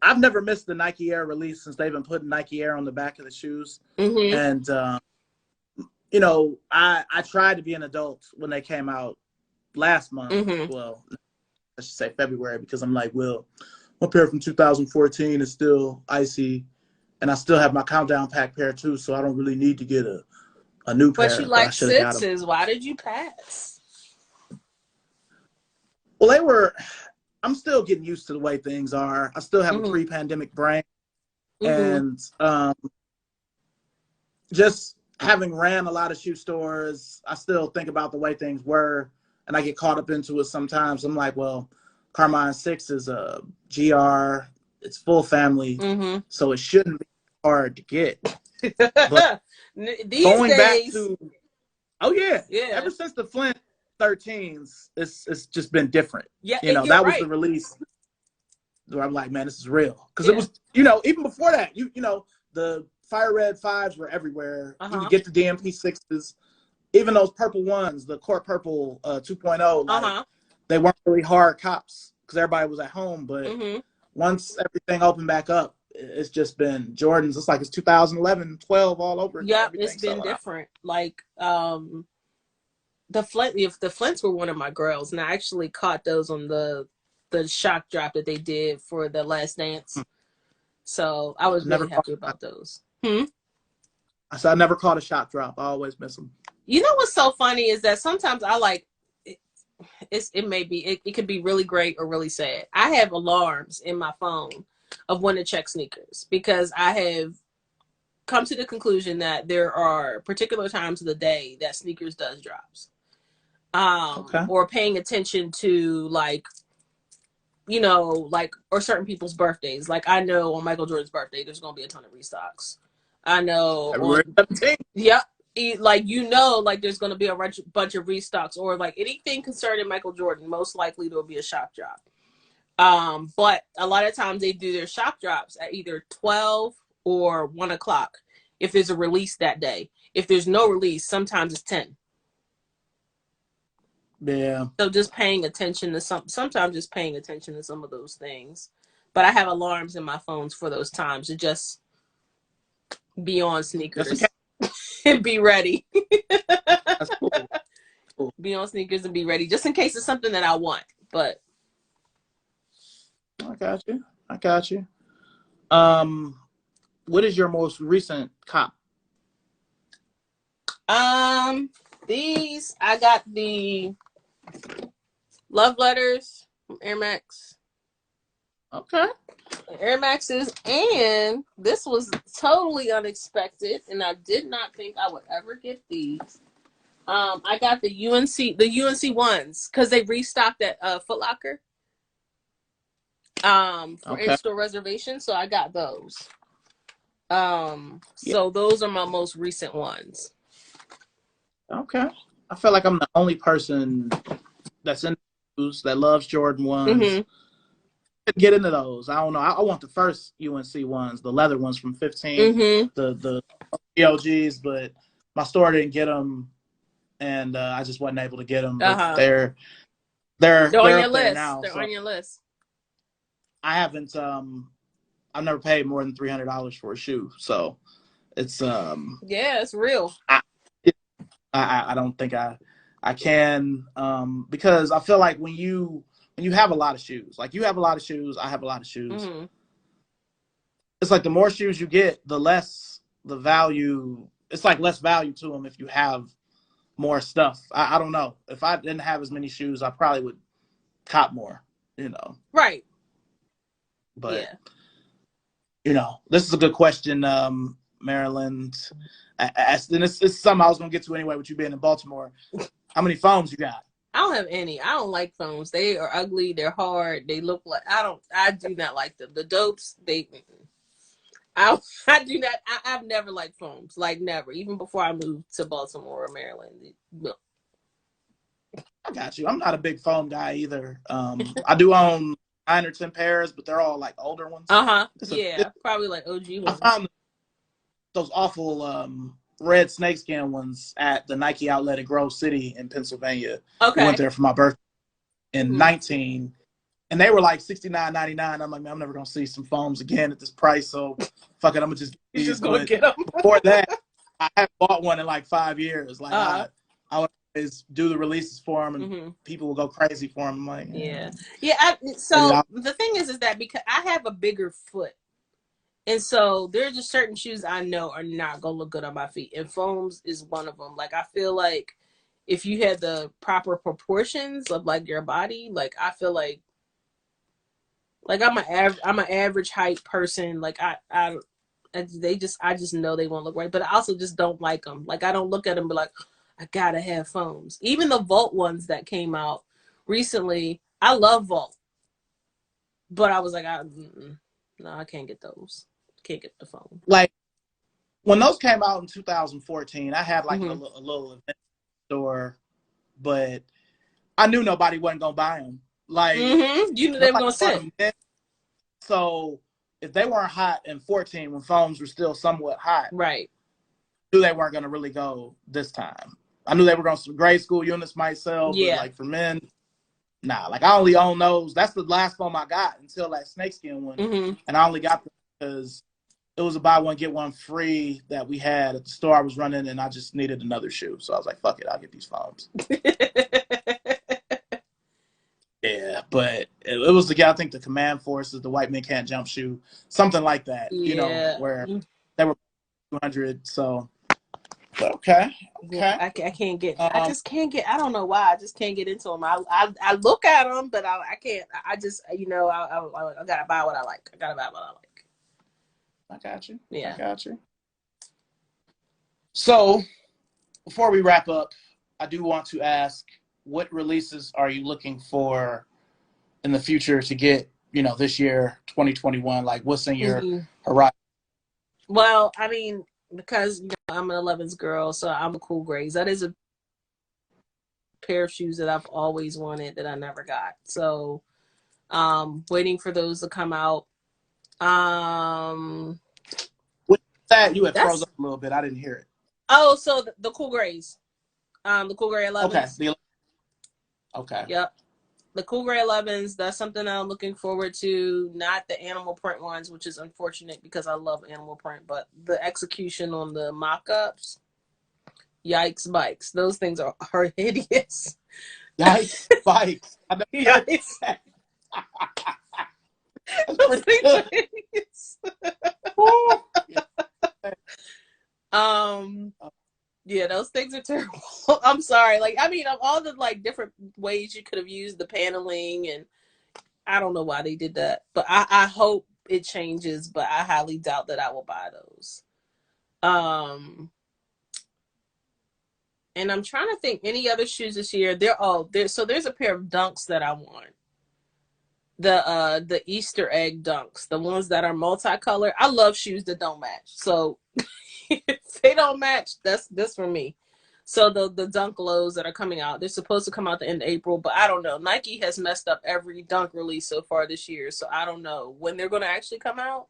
A: I've never missed the Nike Air release since they've been putting Nike Air on the back of the shoes.
B: mm-hmm.
A: And I tried to be an adult when they came out last month.
B: Mm-hmm.
A: Well, I should say February, because I'm like, well, my pair from 2014 is still icy, and I still have my countdown pack pair too, so I don't really need to get a new
B: But
A: pair.
B: you
A: But I
B: like
A: should have got them.
B: sixes. Why did you pass?
A: Well, I'm still getting used to the way things are. I still have
B: Mm-hmm.
A: a pre-pandemic brain,
B: Mm-hmm.
A: and just having ran a lot of shoe stores, I still think about the way things were, and I get caught up into it sometimes. I'm like, well, Carmine 6 is a GR. It's full family,
B: Mm-hmm.
A: so it shouldn't be hard to get. But
B: These
A: going
B: days,
A: back to, oh yeah,
B: yeah,
A: ever since the Flint 13s, it's just been different.
B: yeah,
A: That
B: you're
A: was
B: right.
A: the release where I'm like, man, this is real. Because
B: Yeah.
A: it was, even before that, the Fire Red 5s were everywhere.
B: Uh-huh.
A: You could get the DMP 6s, even those purple ones, the Court Purple 2.0. Like,
B: Uh-huh.
A: they weren't really hard cops because everybody was at home. But
B: Mm-hmm.
A: once everything opened back up, it's just been Jordans. It's like it's 2011, 12 all over again.
B: Yep, it's been different. Like the Flints were one of my girls, and I actually caught those on the shock drop that they did for the Last Dance. So I was really happy about those.
A: So I never caught a shot drop. I always miss them.
B: You know what's so funny is that sometimes I like it could be really great or really sad. I have alarms in my phone of when to check sneakers because I have come to the conclusion that there are particular times of the day that sneakers does drops.
A: Okay.
B: Or paying attention to or certain people's birthdays. Like I know on Michael Jordan's birthday, there's going to be a ton of restocks. I know.
A: February 17th.
B: Yep. There's going to be a bunch of restocks or like anything concerning Michael Jordan, most likely there'll be a shock drop. But a lot of times they do their shop drops at either 12 or 1 o'clock if there's a release that day. If there's no release, sometimes it's 10.
A: Yeah.
B: So just paying attention to sometimes just paying attention to some of those things. But I have alarms in my phones for those times to just be on sneakers and be ready.
A: That's cool.
B: Be on sneakers and be ready just in case it's something that I want. But
A: I got you. I got you. What is your most recent cop?
B: These I got the Love Letters from Air Max.
A: Okay.
B: Air Maxes, and this was totally unexpected, and I did not think I would ever get these. I got the UNC ones because they restocked at Foot Locker. For in-store reservations, so I got those. So those are my most recent ones.
A: Okay. I feel like I'm the only person that's in the news that loves Jordan ones.
B: Mm-hmm.
A: Get into those. I don't know. I want the first UNC ones, the leather ones from 15,
B: Mm-hmm.
A: the OGs, but my store didn't get them, and I just wasn't able to get them. But they're
B: on your list.
A: Now,
B: they're on your list.
A: I haven't. I've never paid more than $300 for a shoe, so it's
B: it's real.
A: I don't think I can because I feel like when you have a lot of shoes, like you have a lot of shoes, I have a lot of shoes.
B: Mm-hmm.
A: It's like the more shoes you get, the less the value. It's like less value to them if you have more stuff. I don't know. If I didn't have as many shoes, I probably would cop more.
B: Right.
A: But this is a good question, Maryland. And it's something I was gonna get to anyway with you being in Baltimore. How many phones you got?
B: I don't have any. I don't like phones. They are ugly. They're hard. They look like I do not like them. The dopes. I do not. I've never liked phones. Like never. Even before I moved to Baltimore or Maryland. No.
A: I got you. I'm not a big phone guy either. I do own 9 or 10 pairs, but they're all like older ones.
B: Probably like OG ones.
A: I found those awful red snakeskin ones at the Nike outlet in Grove City in Pennsylvania.
B: Okay.
A: I went there for my birthday in 19, and they were like $69.99. I'm like, man, I'm never gonna see some phones again at this price, so fuck it, I'm just gonna
B: get them.
A: Before that, I haven't bought one in like 5 years. Like I would always do the releases for them, and people will go crazy for them. I'm like,
B: the thing is that because I have a bigger foot. And so there are just certain shoes I know are not going to look good on my feet. And foams is one of them. Like, I feel like if you had the proper proportions of, like, your body, like, I feel like I'm an average height person. Like, I just know they won't look right. But I also just don't like them. Like, I don't look at them and be like, I got to have foams. Even the Vault ones that came out recently, I love Vault. But I was like, no, I can't get those. Can't get the phone.
A: Like when those came out in 2014, I had like a little event store, but I knew nobody wasn't gonna buy them. Like
B: you knew they were gonna sit.
A: So if they weren't hot in 14, when phones were still somewhat hot,
B: right?
A: I knew they weren't gonna really go this time. I knew they were going to grade school units might sell, but like for men, nah. Like I only own those. That's the last phone I got until that snakeskin one, and I only got them because it was a buy one get one free that we had at the store I was running, and I just needed another shoe, so I was like, "Fuck it, I'll get these phones." Yeah, but it was I think the Command Forces, the White Men Can't Jump shoe, something like that.
B: Yeah.
A: Where they were 200. So okay.
B: Yeah, I can't get. I just can't get. I don't know why. I just can't get into them. I look at them, but I can't. I just I gotta buy what I like. I gotta buy what I like.
A: I got you.
B: Yeah.
A: I got you. So, before we wrap up, I do want to ask, what releases are you looking for in the future to get, this year, 2021? Like, what's in your horizon?
B: Well, I mean, because I'm an 11s girl, so I'm a Cool Grays. That is a pair of shoes that I've always wanted that I never got. So, Waiting for those to come out.
A: What's that? You had froze
B: That's
A: up a little bit. I didn't hear it.
B: oh, so the Cool Grays, the Cool Gray 11s.
A: Okay. Okay.
B: Yep. The Cool Gray 11s, that's something I'm looking forward to. Not the animal print ones, which is unfortunate because I love animal print, but the execution on the mock-ups, yikes bikes. Those things are hideous.
A: Yikes bikes.
B: Yikes. Those things are hideous. Yeah, those things are terrible. I'm sorry. Like, I mean, of all the like different ways you could have used the paneling, and I don't know why they did that, but I hope it changes, but I highly doubt that I will buy those. And I'm trying to think any other shoes this year. They're all there. So there's a pair of Dunks that I want. The Easter egg Dunks, the ones that are multicolored. I love shoes that don't match. So if they don't match, that's for me. So the Dunk lows that are coming out, they're supposed to come out the end of April, but I don't know. Nike has messed up every Dunk release so far this year, so I don't know when they're going to actually come out.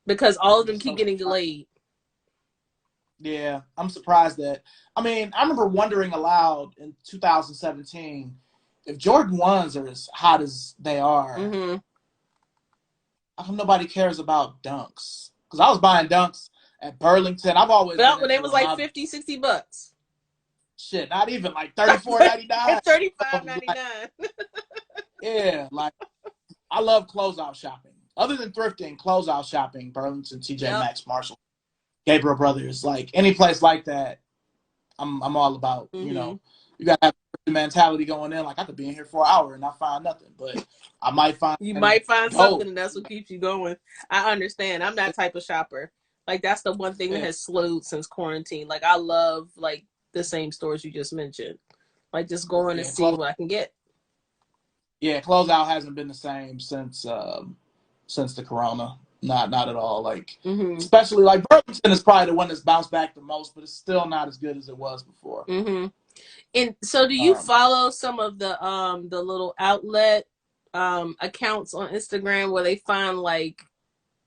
B: Because all of them keep getting delayed.
A: Yeah, I'm surprised that. I mean, I remember wondering aloud in 2017 if Jordan 1s are as hot as they are.
B: Mm-hmm.
A: How come nobody cares about Dunks? Because I was buying Dunks at Burlington. I've always
B: felt when it was like $50-$60.
A: Shit, not even like $34.99.
B: $35.99.
A: Yeah, like I love closeout shopping. Other than thrifting, closeout shopping, Burlington, TJ Maxx, Marshall, Gabriel Brothers, like any place like that, I'm all about.
B: Mm-hmm.
A: You know, you gotta have the mentality going in. Like I could be in here for an hour and not find nothing, but I might find
B: something, and that's what keeps you going. I understand. I'm that type of shopper. Like that's the one thing that has slowed since quarantine. Like I love like the same stores you just mentioned. Like just going and seeing what I can get.
A: Yeah, closeout hasn't been the same since the corona. Not at all. Like especially like Burlington is probably the one that's bounced back the most, but it's still not as good as it was before.
B: Mm-hmm. And so do you follow some of the little outlet accounts on Instagram where they find like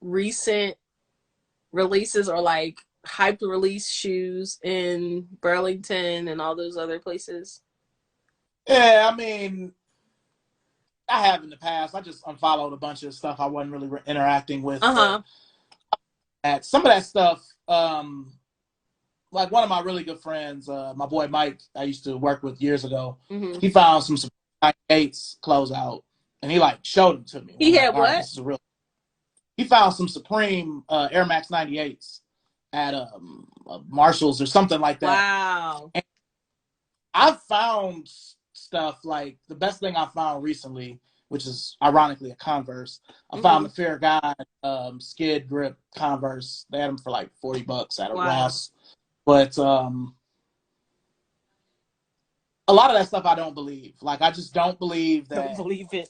B: recent releases or like hype release shoes in Burlington and all those other places?
A: Yeah, I mean, I have in the past. I just unfollowed a bunch of stuff I wasn't really interacting with. At some of that stuff, like one of my really good friends, my boy Mike, I used to work with years ago. He found some 98s closeout, and he like showed them to me.
B: He had what?
A: This is real. He found some Supreme Air Max 98s at Marshalls or something like that.
B: Wow.
A: And I've found stuff like the best thing I found recently, which is ironically a Converse. I found the Fair Guide skid grip Converse. They had them for like $40 at a Ross. But a lot of that stuff I don't believe. Like I just don't believe that.
B: Don't believe it.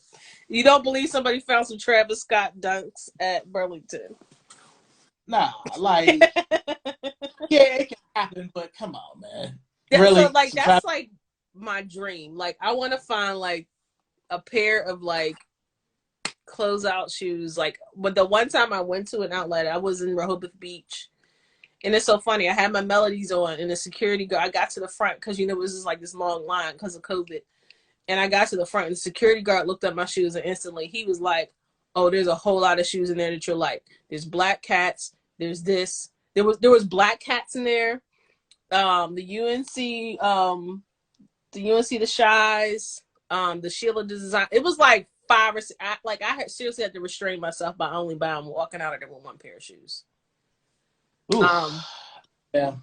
B: You don't believe somebody found some Travis Scott Dunks at Burlington?
A: Nah, like yeah, it can happen, but come on, man. Really?
B: So, like that's like my dream. Like I want to find like a pair of like closeout shoes. Like, but the one time I went to an outlet, I was in Rehoboth Beach, and it's so funny. I had my Melodies on, and the security guard. I got to the front because it was just like this long line because of COVID, and I got to the front, and the security guard looked up my shoes, and instantly he was like, "Oh, there's a whole lot of shoes in there that you're like. There's Black Cats. There's this. There was Black Cats in there. The UNC, the Shies, the Sheila Design. It was like 5 or 6. I seriously had to restrain myself by only buying walking out of there with one pair of shoes.
A: Yeah.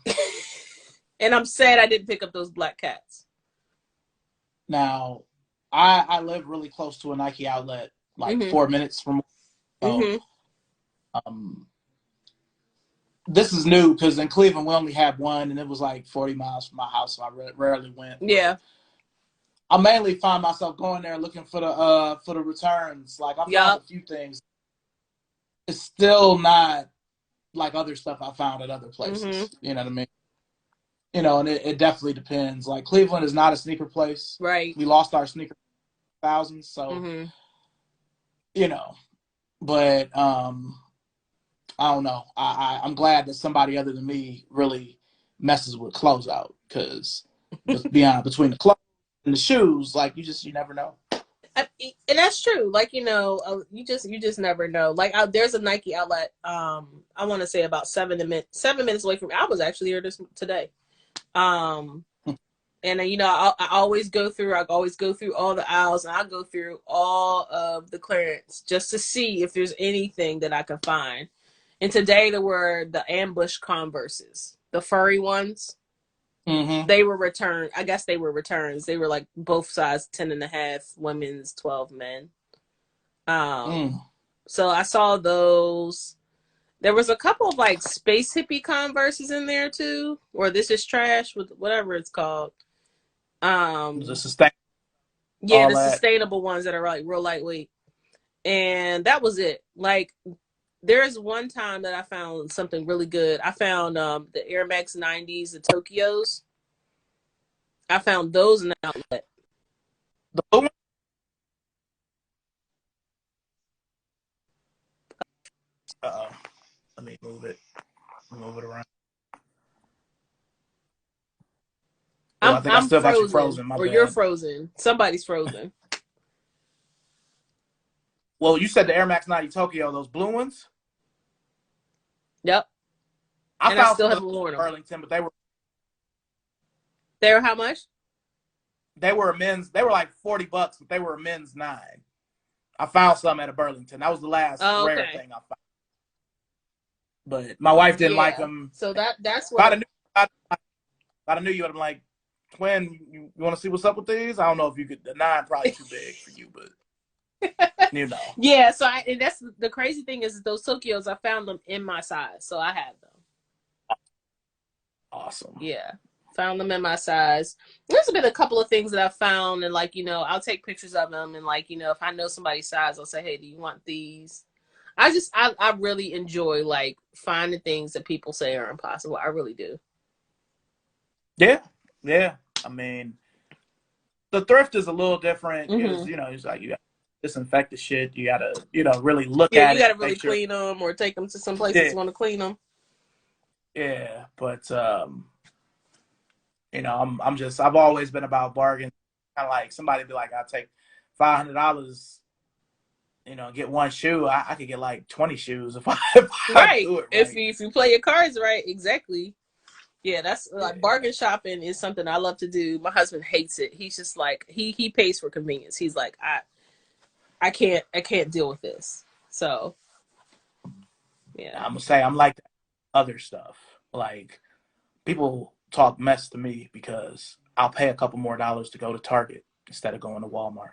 B: And I'm sad I didn't pick up those Black Cats.
A: Now, I live really close to a Nike outlet, like 4 minutes from. This is new because in Cleveland we only had one, and it was like 40 miles from my house, so I rarely went.
B: Yeah.
A: I mainly find myself going there looking for the returns. Like I found a few things. It's still not like other stuff I found at other places. You know what I mean? You know, and it definitely depends. Like Cleveland is not a sneaker place.
B: Right.
A: We lost our sneaker. thousands. So, you know, but I don't know. I'm glad that somebody other than me really messes with closeout, because beyond between the clothes and the shoes, like you never know.
B: And that's true. Like, you just never know. Like, there's a Nike outlet. I want to say about 7 minutes away from me. I was actually here today. And I always go through. I always go through all the aisles, and I go through all of the clearance just to see if there's anything that I can find. And today there were the ambush Converses, the furry ones.
A: Mm-hmm.
B: They were returned. I guess they were returns. They were like both size 10.5, women's 12 men. So I saw those. There was a couple of like space hippie Converses in there too, or this is trash, with whatever it's called.
A: The
B: sustainable ones that are like real lightweight. And that was it. Like, there's one time that I found something really good. I found the Air Max 90s, the Tokyos. I found those in the outlet.
A: The blue one? Let me move it. Move it around.
B: I think I still got you
A: frozen. My bad.
B: You're frozen. Somebody's frozen.
A: Well, you said the Air Max 90 Tokyo, those blue ones?
B: Yep.
A: I still haven't worn them. Burlington, but they were
B: how much?
A: They were like $40, but they were a men's 9. I found some at a Burlington. That was the last rare thing I found. But my wife didn't like them.
B: So that's what
A: if I knew you would have been like, twin, you want to see what's up with these? I don't know if you could. The 9 probably too big for you, but
B: Yeah, so and that's the crazy thing is those Tokyos, I found them in my size, so I have them.
A: Awesome.
B: Yeah, found them in my size. There's been a couple of things that I found, and like, I'll take pictures of them, and like, if I know somebody's size, I'll say, hey, do you want these? I really enjoy like finding things that people say are impossible. I really do.
A: Yeah. I mean, the thrift is a little different because it's like you got disinfect the shit. You gotta really look at it.
B: You gotta really clean them or take them to some places you want to clean them.
A: Yeah, but I've always been about bargain. Kind of like somebody be like, I'll take $500. Get one shoe. I could get like 20 shoes if I do it right.
B: If you play your cards right, exactly. Yeah, that's like bargain shopping is something I love to do. My husband hates it. He's just like he pays for convenience. He's like, I can't deal with this. So yeah,
A: I'm gonna say I'm like other stuff. Like, people talk mess to me because I'll pay a couple more dollars to go to Target instead of going to Walmart.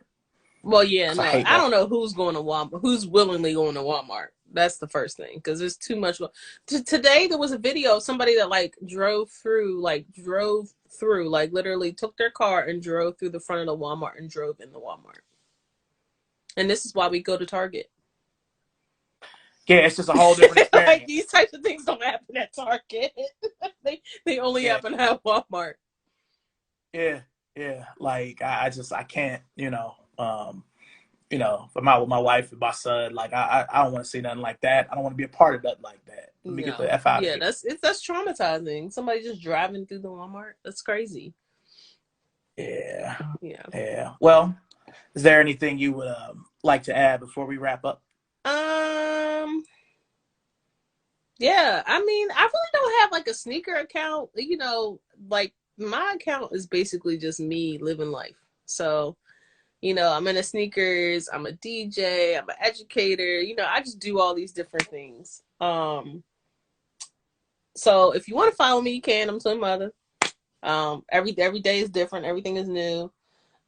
B: Well, yeah, no, I don't know who's going to Walmart, who's willingly going to Walmart. That's the first thing, because there's too much. Today there was a video of somebody that like drove through, like literally took their car and drove through the front of the Walmart and drove in the Walmart. And this is why we go to Target.
A: Yeah, it's just a whole different experience.
B: Like, these types of things don't happen at Target. they only happen at Walmart.
A: Yeah. Like I can't, if I'm out with my wife and my son, like I don't want to see nothing like that. I don't want to be a part of nothing like that. Let me get the F out of here.
B: Yeah, that's traumatizing. Somebody just driving through the Walmart. That's crazy.
A: Yeah. Well, is there anything you would like to add before we wrap up?
B: Yeah, I mean, I really don't have like a sneaker account. Like my account is basically just me living life. So, I'm into sneakers, I'm a DJ, I'm an educator, I just do all these different things. So if you want to follow me, you can. I'm Twin Mother. Every day is different, everything is new.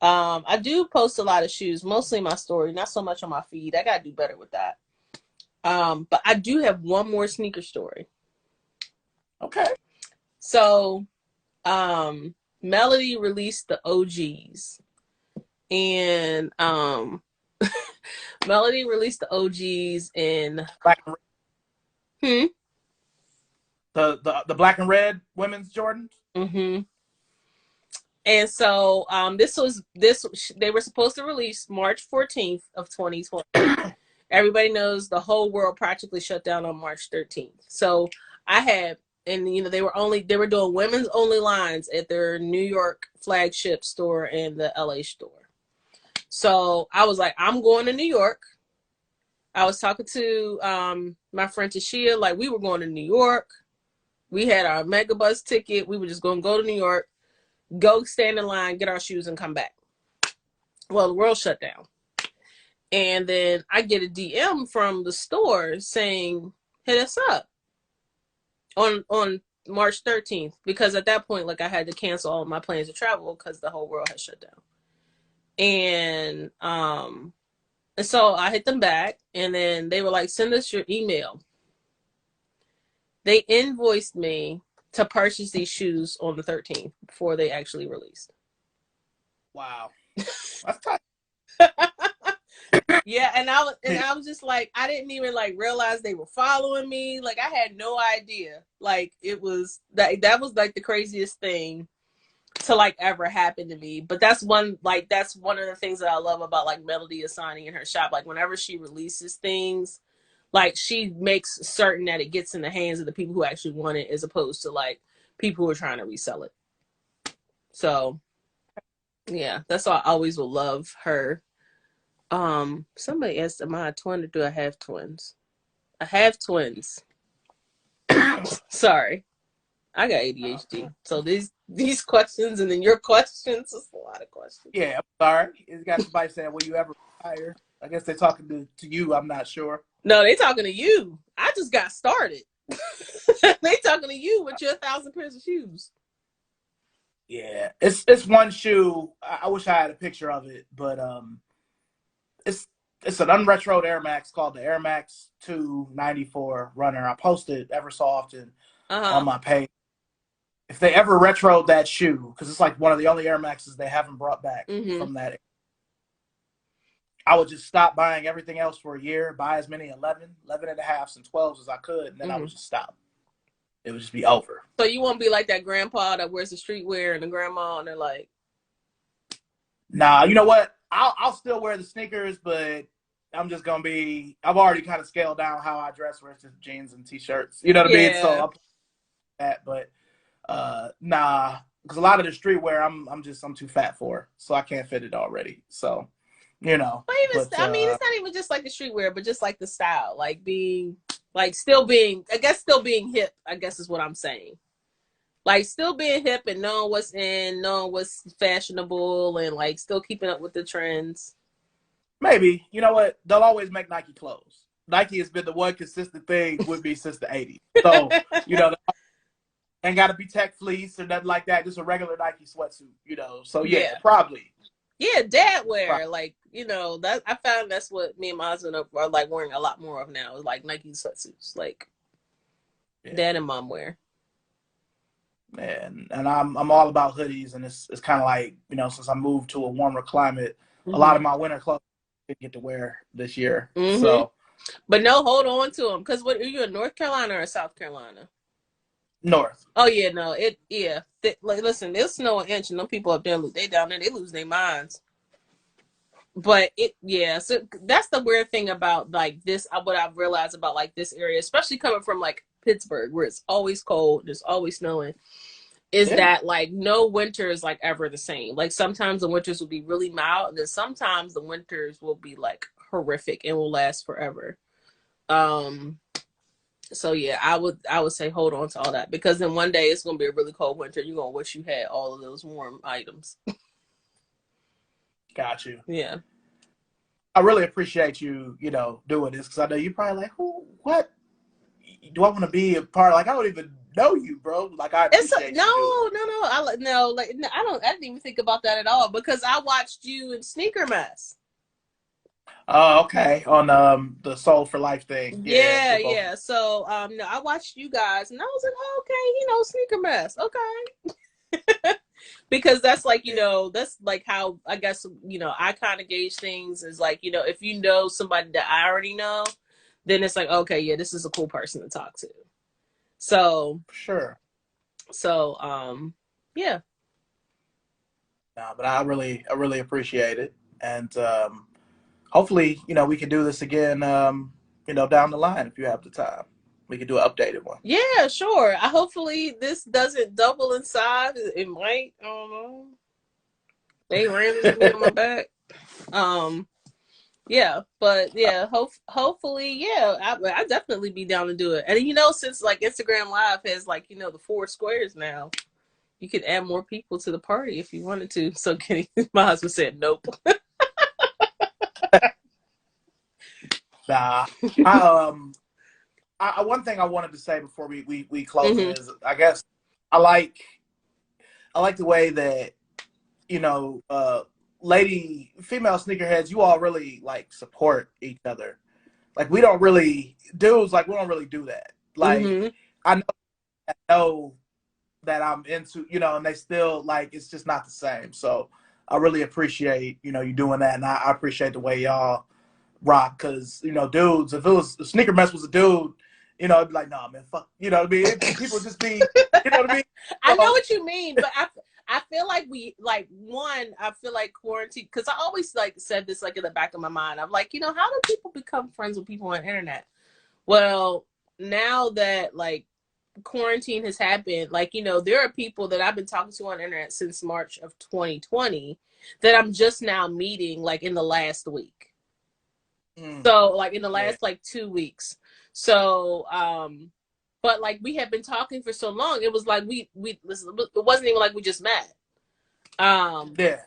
B: I do post a lot of shoes, mostly my story, not so much on my feed. I gotta do better with that. But I do have one more sneaker story.
A: Okay.
B: So, Melody released the OGs, and Melody released the OGs in
A: black and red. The black and red women's Jordans.
B: And so they were supposed to release March 14th of 2020. Everybody knows the whole world practically shut down on March 13th. So I had, and they were doing women's only lines at their New York flagship store and the LA store. So I was like, I'm going to New York. I was talking to my friend Tashia, like we were going to New York. We had our megabus ticket. We were just going to go to New York, go stand in line, get our shoes, and come back. Well, the world shut down. And then I get a DM from the store saying, hit us up on March 13th. Because at that point, like I had to cancel all my plans to travel because the whole world had shut down. And so I hit them back, and then they were like, send us your email. They invoiced me to purchase these shoes on the 13th before they actually released.
A: Wow. That's tight.
B: Yeah, and I was just like, I didn't even like realize they were following me. Like I had no idea. Like it was that was like the craziest thing to like ever happen to me. But that's one of the things that I love about like Melody Asani in her shop. Like whenever she releases things, like she makes certain that it gets in the hands of the people who actually want it, as opposed to like people who are trying to resell it. So yeah, that's why I always will love her. Somebody asked, am I a twin or do I have twins? I have twins. Sorry. I got ADHD. So these questions and then your questions, it's a lot of questions.
A: Yeah, I'm sorry. It's got somebody saying, will you ever retire? I guess they're talking to you. I'm not sure.
B: No, they talking to you. I just got started. They talking to you with your 1,000 pairs of shoes.
A: Yeah, it's one shoe. I wish I had a picture of it, but it's an unretroed Air Max called the Air Max 294 Runner. I post it ever so often on my page. If they ever retroed that shoe, because it's like one of the only Air Maxes they haven't brought back from that, I would just stop buying everything else for a year, buy as many 11 and a halves and 12s as I could, and then I would just stop. It would just be over.
B: So you won't be like that grandpa that wears the streetwear and the grandma, and they're like,
A: nah, you know what? I'll still wear the sneakers, but I'm just going to be, I've already kind of scaled down how I dress, where it's just jeans and t-shirts. You know what I mean? So I'll that, but nah, because a lot of the streetwear I'm too fat for, so I can't fit it already. So, you know.
B: I mean, it's not even just like the streetwear, but just like the style, like being, like still being hip, I guess is what I'm saying. Like still being hip and knowing what's in, knowing what's fashionable, and like still keeping up with the trends.
A: Maybe. You know what? They'll always make Nike clothes. Nike has been the one consistent thing with me since the 80s. So, you know, ain't got to be tech fleece or nothing like that. Just a regular Nike sweatsuit, you know. So, yeah. Probably.
B: Yeah, dad wear. Like, you know, that I found that's what me and my husband are like wearing a lot more of now, is like Nike sweatsuits. Like, dad and mom wear.
A: And I'm all about hoodies, and it's kind of like, you know, since I moved to a warmer climate, a lot of my winter clothes I didn't get to wear this year. So,
B: but no, hold on to them, because what are you in, North Carolina or South Carolina?
A: North.
B: Oh yeah, no, like listen, it'll snow an inch, and them people up there, they down there, they lose their minds. But so that's the weird thing about like this. What I've realized about like this area, especially coming from like Pittsburgh, where it's always cold, there's always snowing, is that like no winter is like ever the same. Like sometimes the winters will be really mild, and then sometimes the winters will be like horrific and will last forever. So yeah, I would say hold on to all that, because then one day it's gonna be a really cold winter. You're gonna wish you had all of those warm items.
A: Got you.
B: Yeah.
A: I really appreciate you, you know, doing this, because I know you're probably like, what? Do I want to be a part? Like, I don't even know you, bro. Like, I appreciate you.
B: I didn't even think about that at all, because I watched you in Sneaker Mess.
A: Oh, okay. On the Soul for Life thing.
B: Yeah. So no, I watched you guys, and I was like, oh, okay, you know, Sneaker Mess, okay. Because that's like, you know, that's like how I guess, you know, I kind of gauge things is like, you know, if you know somebody that I already know, then it's like, okay, yeah, this is a cool person to talk to. So
A: sure.
B: So yeah.
A: But I really appreciate it, and hopefully, we can do this again. Down the line if you have the time, we can do an updated one.
B: Yeah, sure. Hopefully this doesn't double in size. It might. I don't know. They randomly on my back. Yeah, but yeah, hopefully, yeah, I definitely be down to do it. And since like Instagram Live has like the 4 squares now, you could add more people to the party if you wanted to. So Kenny, my husband said nope.
A: Nah, one thing I wanted to say before we close is I guess I like the way that lady female sneakerheads, you all really like support each other. Like we don't really dudes like we don't really do that. Like I know that I'm into and they still like it's just not the same. So I really appreciate you doing that, and I appreciate the way y'all rock because dudes, if sneaker mess was a dude, it'd be like, nah, man, fuck, you know what I mean? People just be, you know what I mean?
B: I know what you mean, but I feel like I feel like quarantine, because I always like said this like in the back of my mind. I'm like, how do people become friends with people on the internet? Well, now that like quarantine has happened, like, there are people that I've been talking to on the internet since March of 2020 that I'm just now meeting like in the last week. So like in the last like 2 weeks. So but like we have been talking for so long, it was like it wasn't even like we just met.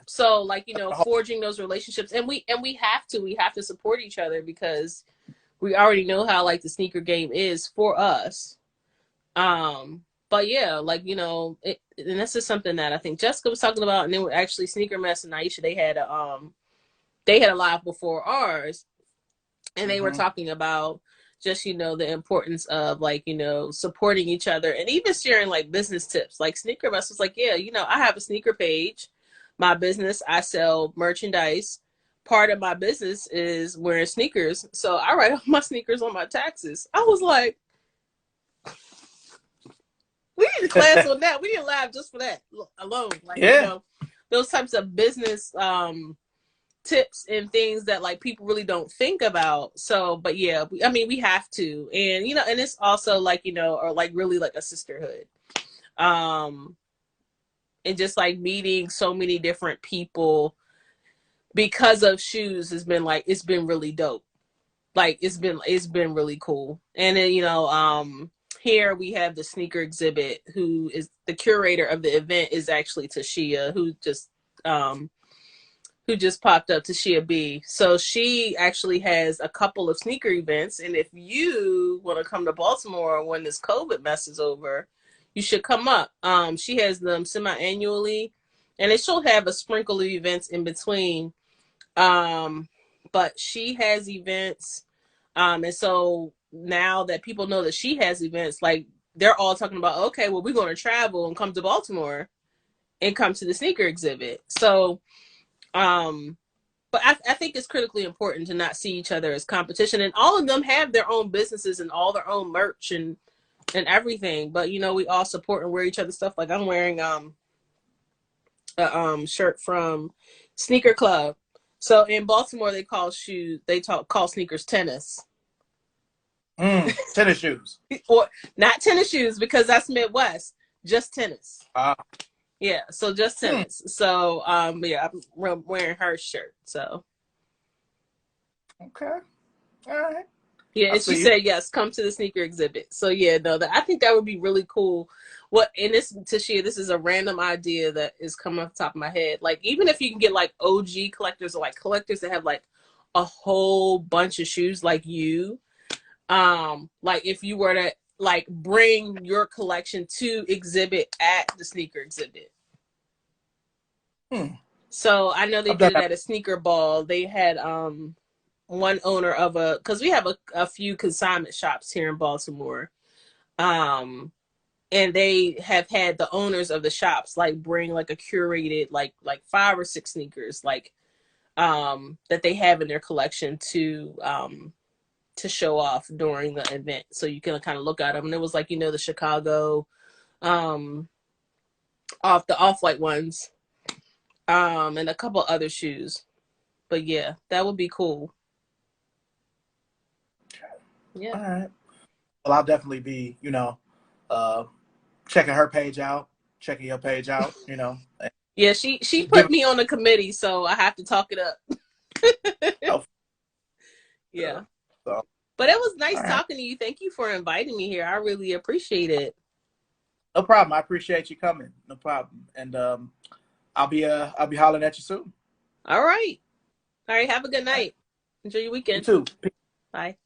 B: So like forging those relationships, and we have to support each other because we already know how like the sneaker game is for us. But yeah, like and that's just something that I think Jessica was talking about, and then actually Sneaker Mess and Aisha, they had a live before ours. And they were talking about just, the importance of like, supporting each other and even sharing like business tips. Like Sneaker Mess was like, yeah, I have a sneaker page. My business, I sell merchandise. Part of my business is wearing sneakers. So I write off my sneakers on my taxes. I was like, we need a class on that. We need a lab just for that alone. Like, those types of business tips and things that like people really don't think about. So but yeah, we have to, and and it's also like or like really like a sisterhood, and just like meeting so many different people because of shoes has been like, it's been really dope. Like it's been really cool. And then here we have the sneaker exhibit, who is the curator of the event is actually Tashia, who just popped up, Tashia B. So she actually has a couple of sneaker events. And if you want to come to Baltimore when this COVID mess is over, you should come up. She has them semi-annually, and she'll have a sprinkle of events in between. But she has events. And so now that people know that she has events, like they're all talking about, okay, well, we're going to travel and come to Baltimore and come to the sneaker exhibit. So, but I think it's critically important to not see each other as competition, and all of them have their own businesses and all their own merch and everything. But we all support and wear each other's stuff. Like I'm wearing a shirt from Sneaker Club. So in Baltimore, they call sneakers tennis.
A: Tennis shoes.
B: Or not tennis shoes, because that's Midwest. Just tennis. Yeah, so just tennis. So yeah, I'm wearing her shirt. So
A: okay, all right.
B: Yeah, and she said yes, come to the sneaker exhibit. So yeah, no, I think that would be really cool. And this, Tashia, this is a random idea that is coming off the top of my head. Like even if you can get like OG collectors, or like collectors that have like a whole bunch of shoes like you, like if you were to like bring your collection to exhibit at the sneaker exhibit. So I know they did it at a sneaker ball. They had one owner of because we have a few consignment shops here in Baltimore, and they have had the owners of the shops like bring like a curated like 5 or 6 sneakers like that they have in their collection to show off during the event, so you can kind of look at them. And it was like the Chicago off-white ones. and a couple other shoes. But yeah, that would be cool. Yeah.
A: All right. Well, I'll definitely be, checking her page out, checking your page out,
B: Yeah, she put
A: Give
B: me on the committee, so I have to talk it up.
A: oh,
B: Yeah.
A: so,
B: But it was
A: all
B: nice
A: right.
B: talking to you. Thank you for inviting me here. I really appreciate it.
A: No problem. I appreciate you coming. No problem. And I'll be hollering at you soon.
B: All right. All right. Have a good
A: All right.
B: night. Enjoy your
A: You
B: weekend.
A: too.
B: Bye.